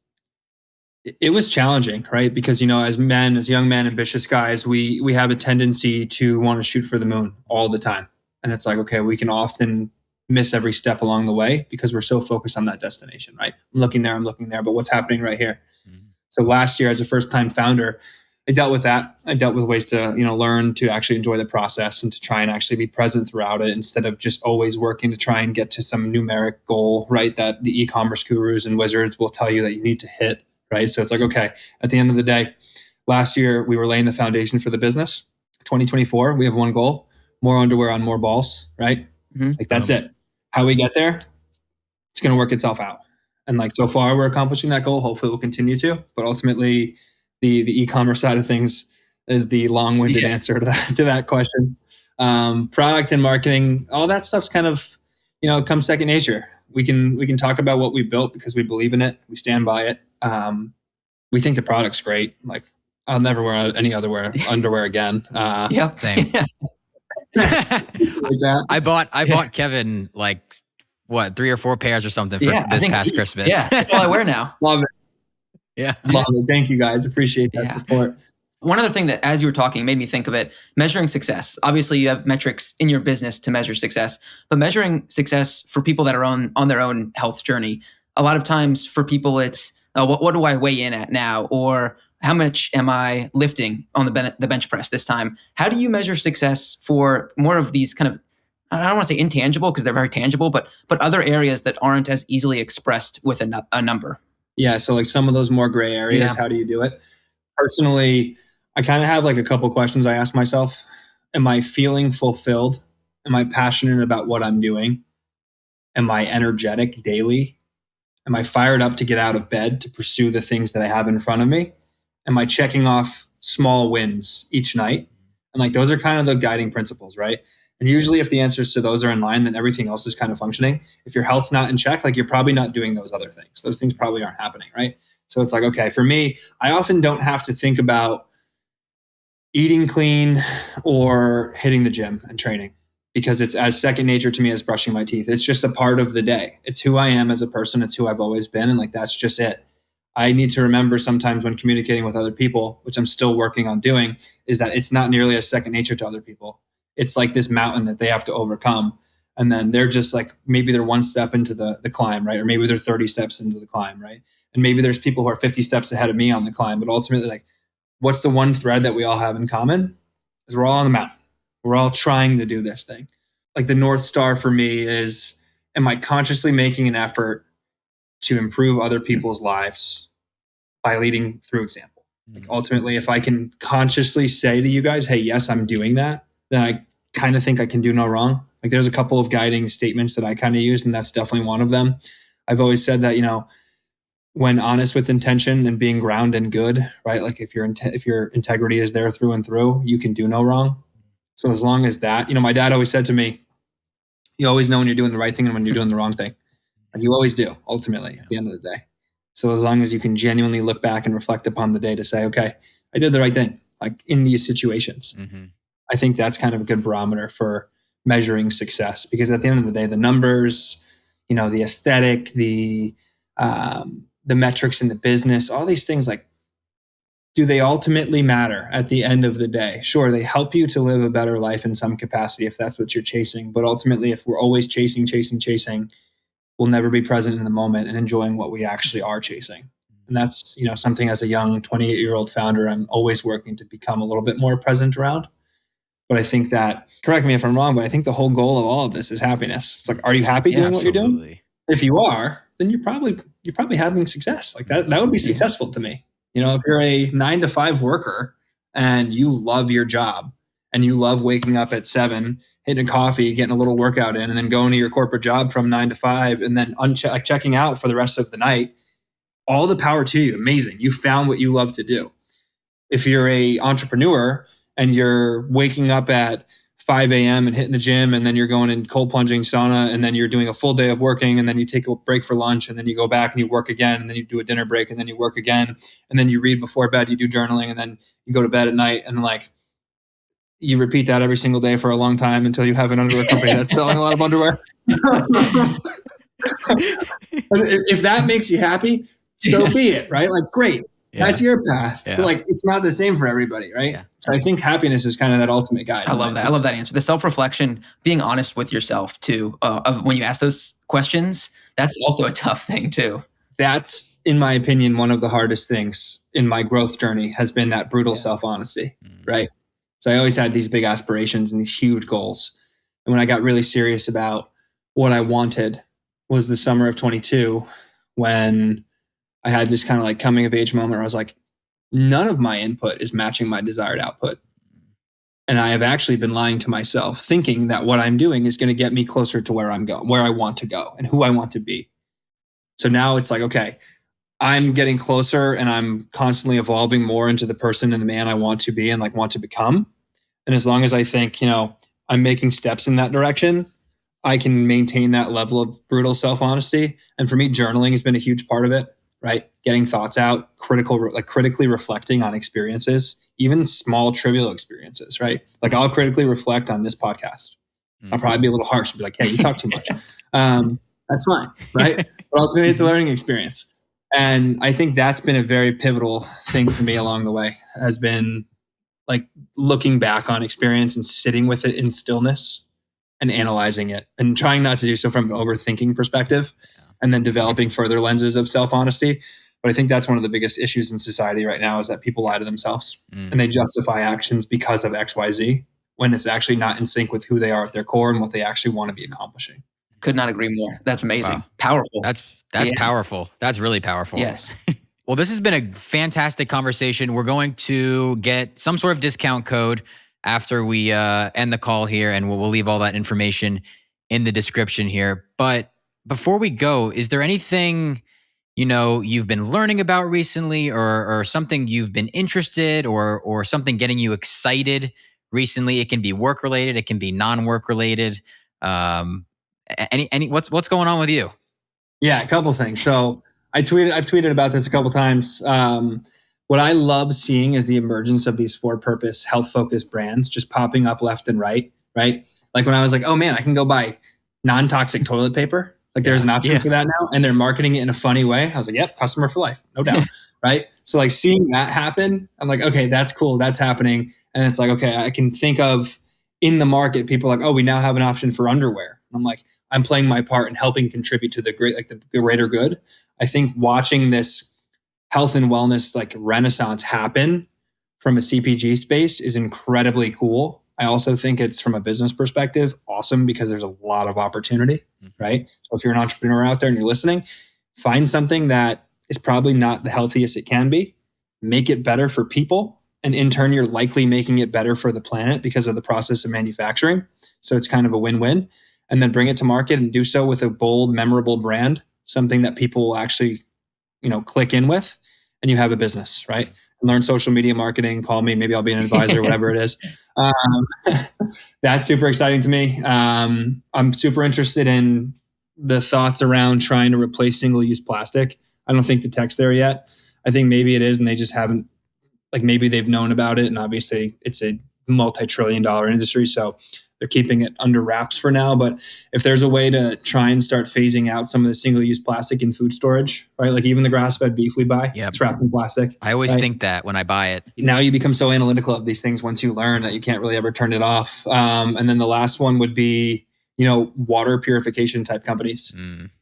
challenging, right? Because, as young men, ambitious guys, we have a tendency to want to shoot for the moon all the time. And it's like, okay, we can often miss every step along the way because we're so focused on that destination, right? I'm looking there, but what's happening right here? Mm-hmm. So last year, as a first-time founder, I dealt with that. I dealt with ways to, learn to actually enjoy the process and to try and actually be present throughout it, instead of just always working to try and get to some numeric goal, right? That the e-commerce gurus and wizards will tell you that you need to hit, right? So it's like, okay, at the end of the day, last year we were laying the foundation for the business. 2024, we have one goal: more underwear on more balls, right? Mm-hmm. Like that's it. How we get there, it's going to work itself out. And like so far, we're accomplishing that goal. Hopefully, we'll continue to. But ultimately, the e-commerce side of things is the long-winded answer to that question. Product and marketing, all that stuff's kind of, comes second nature. We can talk about what we built because we believe in it. We stand by it. We think the product's great. Like, I'll never wear any underwear again. Yep, same. Like I bought Kevin like 3 or 4 pairs or something for this past Christmas. Yeah, that's all I wear now. Love it. Yeah, love it. Thank you guys. Appreciate that support. One other thing that, as you were talking, made me think of it: measuring success. Obviously, you have metrics in your business to measure success, but measuring success for people that are on their own health journey. A lot of times, for people, it's what do I weigh in at now, or how much am I lifting on the bench press this time? How do you measure success for more of these kind of, I don't want to say intangible because they're very tangible, but other areas that aren't as easily expressed with a number? Yeah. So like some of those more gray areas, how do you do it? Personally, I kind of have like a couple questions I ask myself. Am I feeling fulfilled? Am I passionate about what I'm doing? Am I energetic daily? Am I fired up to get out of bed to pursue the things that I have in front of me? Am I checking off small wins each night? And like, those are kind of the guiding principles, right? And usually if the answers to those are in line, then everything else is kind of functioning. If your health's not in check, like you're probably not doing those other things. Those things probably aren't happening, right? So it's like, okay, for me, I often don't have to think about eating clean or hitting the gym and training, because it's as second nature to me as brushing my teeth. It's just a part of the day. It's who I am as a person. It's who I've always been. And like, that's just it. I need to remember sometimes when communicating with other people, which I'm still working on doing, is that it's not nearly as second nature to other people. It's like this mountain that they have to overcome. And then they're just like, maybe they're 1 step into the climb, right? Or maybe they're 30 steps into the climb, right? And maybe there's people who are 50 steps ahead of me on the climb. But ultimately, like, what's the one thread that we all have in common? Is we're all on the mountain. We're all trying to do this thing. Like the North Star for me is, am I consciously making an effort to improve other people's lives by leading through example? Like ultimately, if I can consciously say to you guys, hey, yes, I'm doing that, then I kind of think I can do no wrong. Like there's a couple of guiding statements that I kind of use, and that's definitely one of them. I've always said that, when honest with intention and being grounded and good, right? Like if your integrity is there through and through, you can do no wrong. So as long as that, my dad always said to me, you always know when you're doing the right thing and when you're doing the wrong thing. And you always do, ultimately, at the end of the day. So as long as you can genuinely look back and reflect upon the day to say, okay, I did the right thing, like in these situations. Mm-hmm. I think that's kind of a good barometer for measuring success, because at the end of the day, the numbers, the aesthetic, the metrics in the business, all these things, like, do they ultimately matter at the end of the day? Sure, they help you to live a better life in some capacity if that's what you're chasing. But ultimately, if we're always chasing, we'll never be present in the moment and enjoying what we actually are chasing. And that's, something as a young 28-year-old founder, I'm always working to become a little bit more present around. But I think that, correct me if I'm wrong, but I think the whole goal of all of this is happiness. It's like, are you happy doing what you're doing? If you are, then you're probably having success. Like that would be successful to me. If you're a 9 to 5 worker and you love your job and you love waking up at 7, hitting a coffee, getting a little workout in, and then going to your corporate job from 9 to 5 and then checking out for the rest of the night, all the power to you. Amazing. You found what you love to do. If you're a entrepreneur and you're waking up at 5 a.m. and hitting the gym, and then you're going in cold plunging sauna, and then you're doing a full day of working, and then you take a break for lunch, and then you go back and you work again, and then you do a dinner break, and then you work again, and then you read before bed, you do journaling, and then you go to bed at night, and like you repeat that every single day for a long time until you have an underwear company that's selling a lot of underwear. If that makes you happy, so be it, right? Like, great. Yeah. That's your path. Yeah. But like, it's not the same for everybody, right? Yeah. So I think happiness is kind of that ultimate guide. I love that. I love that answer. The self-reflection, being honest with yourself too, of when you ask those questions, that's also a tough thing too. That's, in my opinion, one of the hardest things in my growth journey has been that brutal self-honesty, right? So I always had these big aspirations and these huge goals. And when I got really serious about what I wanted was the summer of 22, when I had this kind of like coming of age moment where I was like, none of my input is matching my desired output. And I have actually been lying to myself, thinking that what I'm doing is going to get me closer to where I'm going, where I want to go and who I want to be. So now it's like, okay, I'm getting closer and I'm constantly evolving more into the person and the man I want to be and like want to become. And as long as I think, I'm making steps in that direction, I can maintain that level of brutal self-honesty. And for me, journaling has been a huge part of it. Right? Getting thoughts out, critically reflecting on experiences, even small, trivial experiences, right? Like I'll critically reflect on this podcast. I'll probably be a little harsh and be like, hey, you talk too much. That's fine, right? But ultimately, it's a learning experience. And I think that's been a very pivotal thing for me along the way, has been like looking back on experience and sitting with it in stillness and analyzing it and trying not to do so from an overthinking perspective. And then developing further lenses of self-honesty. But I think that's one of the biggest issues in society right now is that people lie to themselves and they justify actions because of XYZ when it's actually not in sync with who they are at their core and what they actually want to be accomplishing. Could not agree more. That's amazing. Wow. Powerful. That's powerful. That's really powerful. Yes. Well, this has been a fantastic conversation. We're going to get some sort of discount code after we end the call here, and we'll leave all that information in the description here. But before we go, is there anything, you've been learning about recently or something you've been interested or something getting you excited recently? It can be work related. It can be non-work related. What's going on with you? Yeah, a couple things. So I've tweeted about this a couple times. What I love seeing is the emergence of these for-purpose, health-focused brands just popping up left and right? Like when I was like, oh man, I can go buy non-toxic toilet paper. Like there's an option for that now, and they're marketing it in a funny way. I was like, yep, customer for life, no doubt, right? So like seeing that happen, I'm like, okay, that's cool, that's happening. And it's like, okay, I can think of in the market, people are like, oh, we now have an option for underwear. I'm like, I'm playing my part in helping contribute to the greater good. I think watching this health and wellness like renaissance happen from a CPG space is incredibly cool. I also think it's, from a business perspective, awesome because there's a lot of opportunity, right? So if you're an entrepreneur out there and you're listening, find something that is probably not the healthiest it can be, make it better for people. And in turn, you're likely making it better for the planet because of the process of manufacturing. So it's kind of a win-win. And then bring it to market and do so with a bold, memorable brand, something that people will actually, click in with, and you have a business, right? Learn social media marketing, call me, maybe I'll be an advisor, whatever it is. That's super exciting to me. I'm super interested in the thoughts around trying to replace single-use plastic. I don't think the tech's there yet. I think maybe it is, and they just haven't, maybe they've known about it, and obviously it's a multi-trillion-dollar industry, so they're keeping it under wraps for now. But if there's a way to try and start phasing out some of the single-use plastic in food storage, right? Like even the grass-fed beef we buy, it's wrapped in plastic. I always think that when I buy it. Now you become so analytical of these things once you learn that you can't really ever turn it off. And then the last one would be, water purification type companies,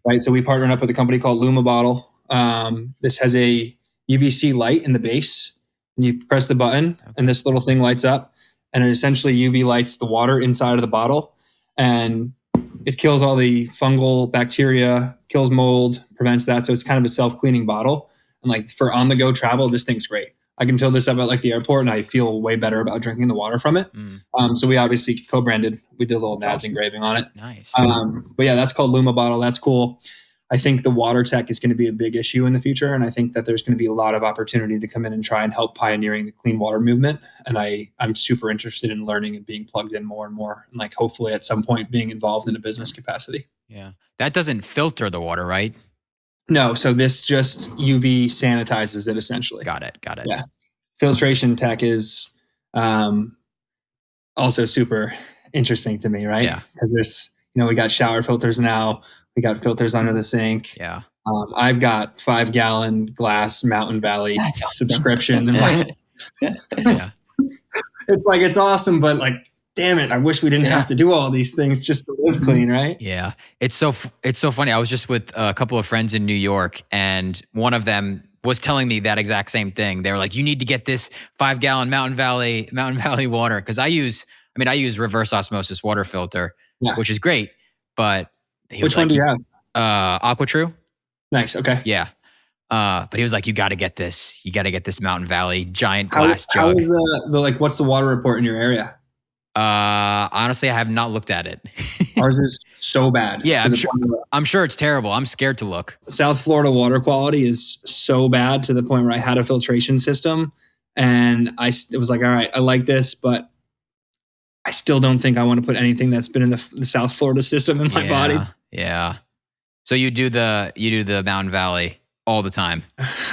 right? So we partnered up with a company called Luma Bottle. This has a UVC light in the base, and you press the button and this little thing lights up. And it essentially UV lights the water inside of the bottle. And it kills all the fungal bacteria, kills mold, prevents that. So it's kind of a self-cleaning bottle. And like for on-the-go travel, this thing's great. I can fill this up at like the airport and I feel way better about drinking the water from it. So we obviously co-branded. We did a little NADS engraving on it. Nice. But yeah, that's called Luma Bottle. That's cool. I think the water tech is going to be a big issue in the future. And I think that there's going to be a lot of opportunity to come in and try and help pioneering the clean water movement. And I'm super interested in learning and being plugged in more and more. And like hopefully at some point being involved in a business capacity. Yeah. That doesn't filter the water, right? No. So this just UV sanitizes it essentially. Got it. Yeah. Filtration tech is also super interesting to me, right? Yeah. Because there's, we got shower filters now. We got filters under the sink. Yeah. I've got 5-gallon glass Mountain Valley subscription. And yeah. It's like, it's awesome, but like, damn it, I wish we didn't have to do all these things just to live clean, right? Yeah. It's so funny. I was just with a couple of friends in New York, and one of them was telling me that exact same thing. They were like, you need to get this 5-gallon Mountain Valley water. Cause I use reverse osmosis water filter, which is great, but which one do you have? AquaTrue. Nice. Okay. Yeah. But he was like, you got to get this. You got to get this Mountain Valley giant glass jug. How is the like, what's the water report in your area? Honestly, I have not looked at it. Ours is so bad. Yeah, I'm sure it's terrible. I'm scared to look. South Florida water quality is so bad to the point where I had a filtration system, and it was like, all right, I like this, but I still don't think I want to put anything that's been in the South Florida system in my body. Yeah. So you do the Mountain Valley all the time.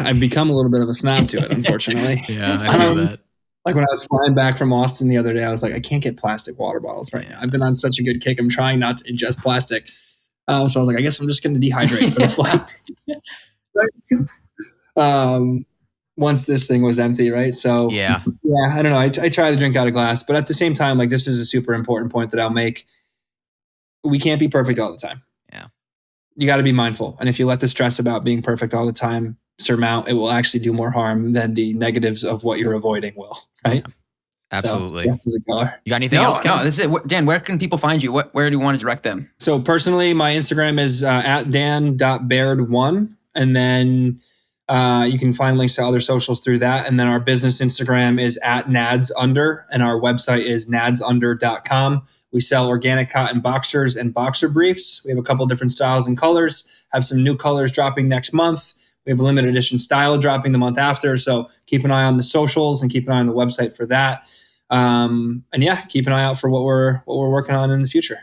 I've become a little bit of a snob to it, unfortunately. Yeah, I feel that. Like when I was flying back from Austin the other day, I was like, I can't get plastic water bottles right now. I've been on such a good kick. I'm trying not to ingest plastic. So I was like, I guess I'm just going to dehydrate for the flight. Once this thing was empty, right? So yeah, I don't know. I try to drink out of glass, but at the same time, like this is a super important point that I'll make. We can't be perfect all the time. Yeah. You got to be mindful. And if you let the stress about being perfect all the time surmount, it will actually do more harm than the negatives of what you're avoiding will, right? Yeah. Absolutely. So, this is a killer. You got anything else? No, this is it. Dan, where can people find you? Where do you want to direct them? So personally, my Instagram is at dan.baird1. And then you can find links to other socials through that. And then our business Instagram is at NADSunder. And our website is nadsunder.com. We sell organic cotton boxers and boxer briefs. We have a couple different styles and colors. Have some new colors dropping next month. We have a limited edition style dropping the month after. So keep an eye on the socials and keep an eye on the website for that. And yeah, keep an eye out for what we're working on in the future.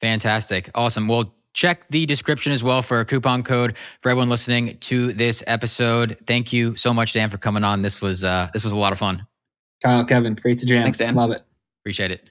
Fantastic. Awesome. Well, check the description as well for a coupon code for everyone listening to this episode. Thank you so much, Dan, for coming on. This was a lot of fun. Kyle, Kevin, great to jam. Thanks, Dan. Love it. Appreciate it.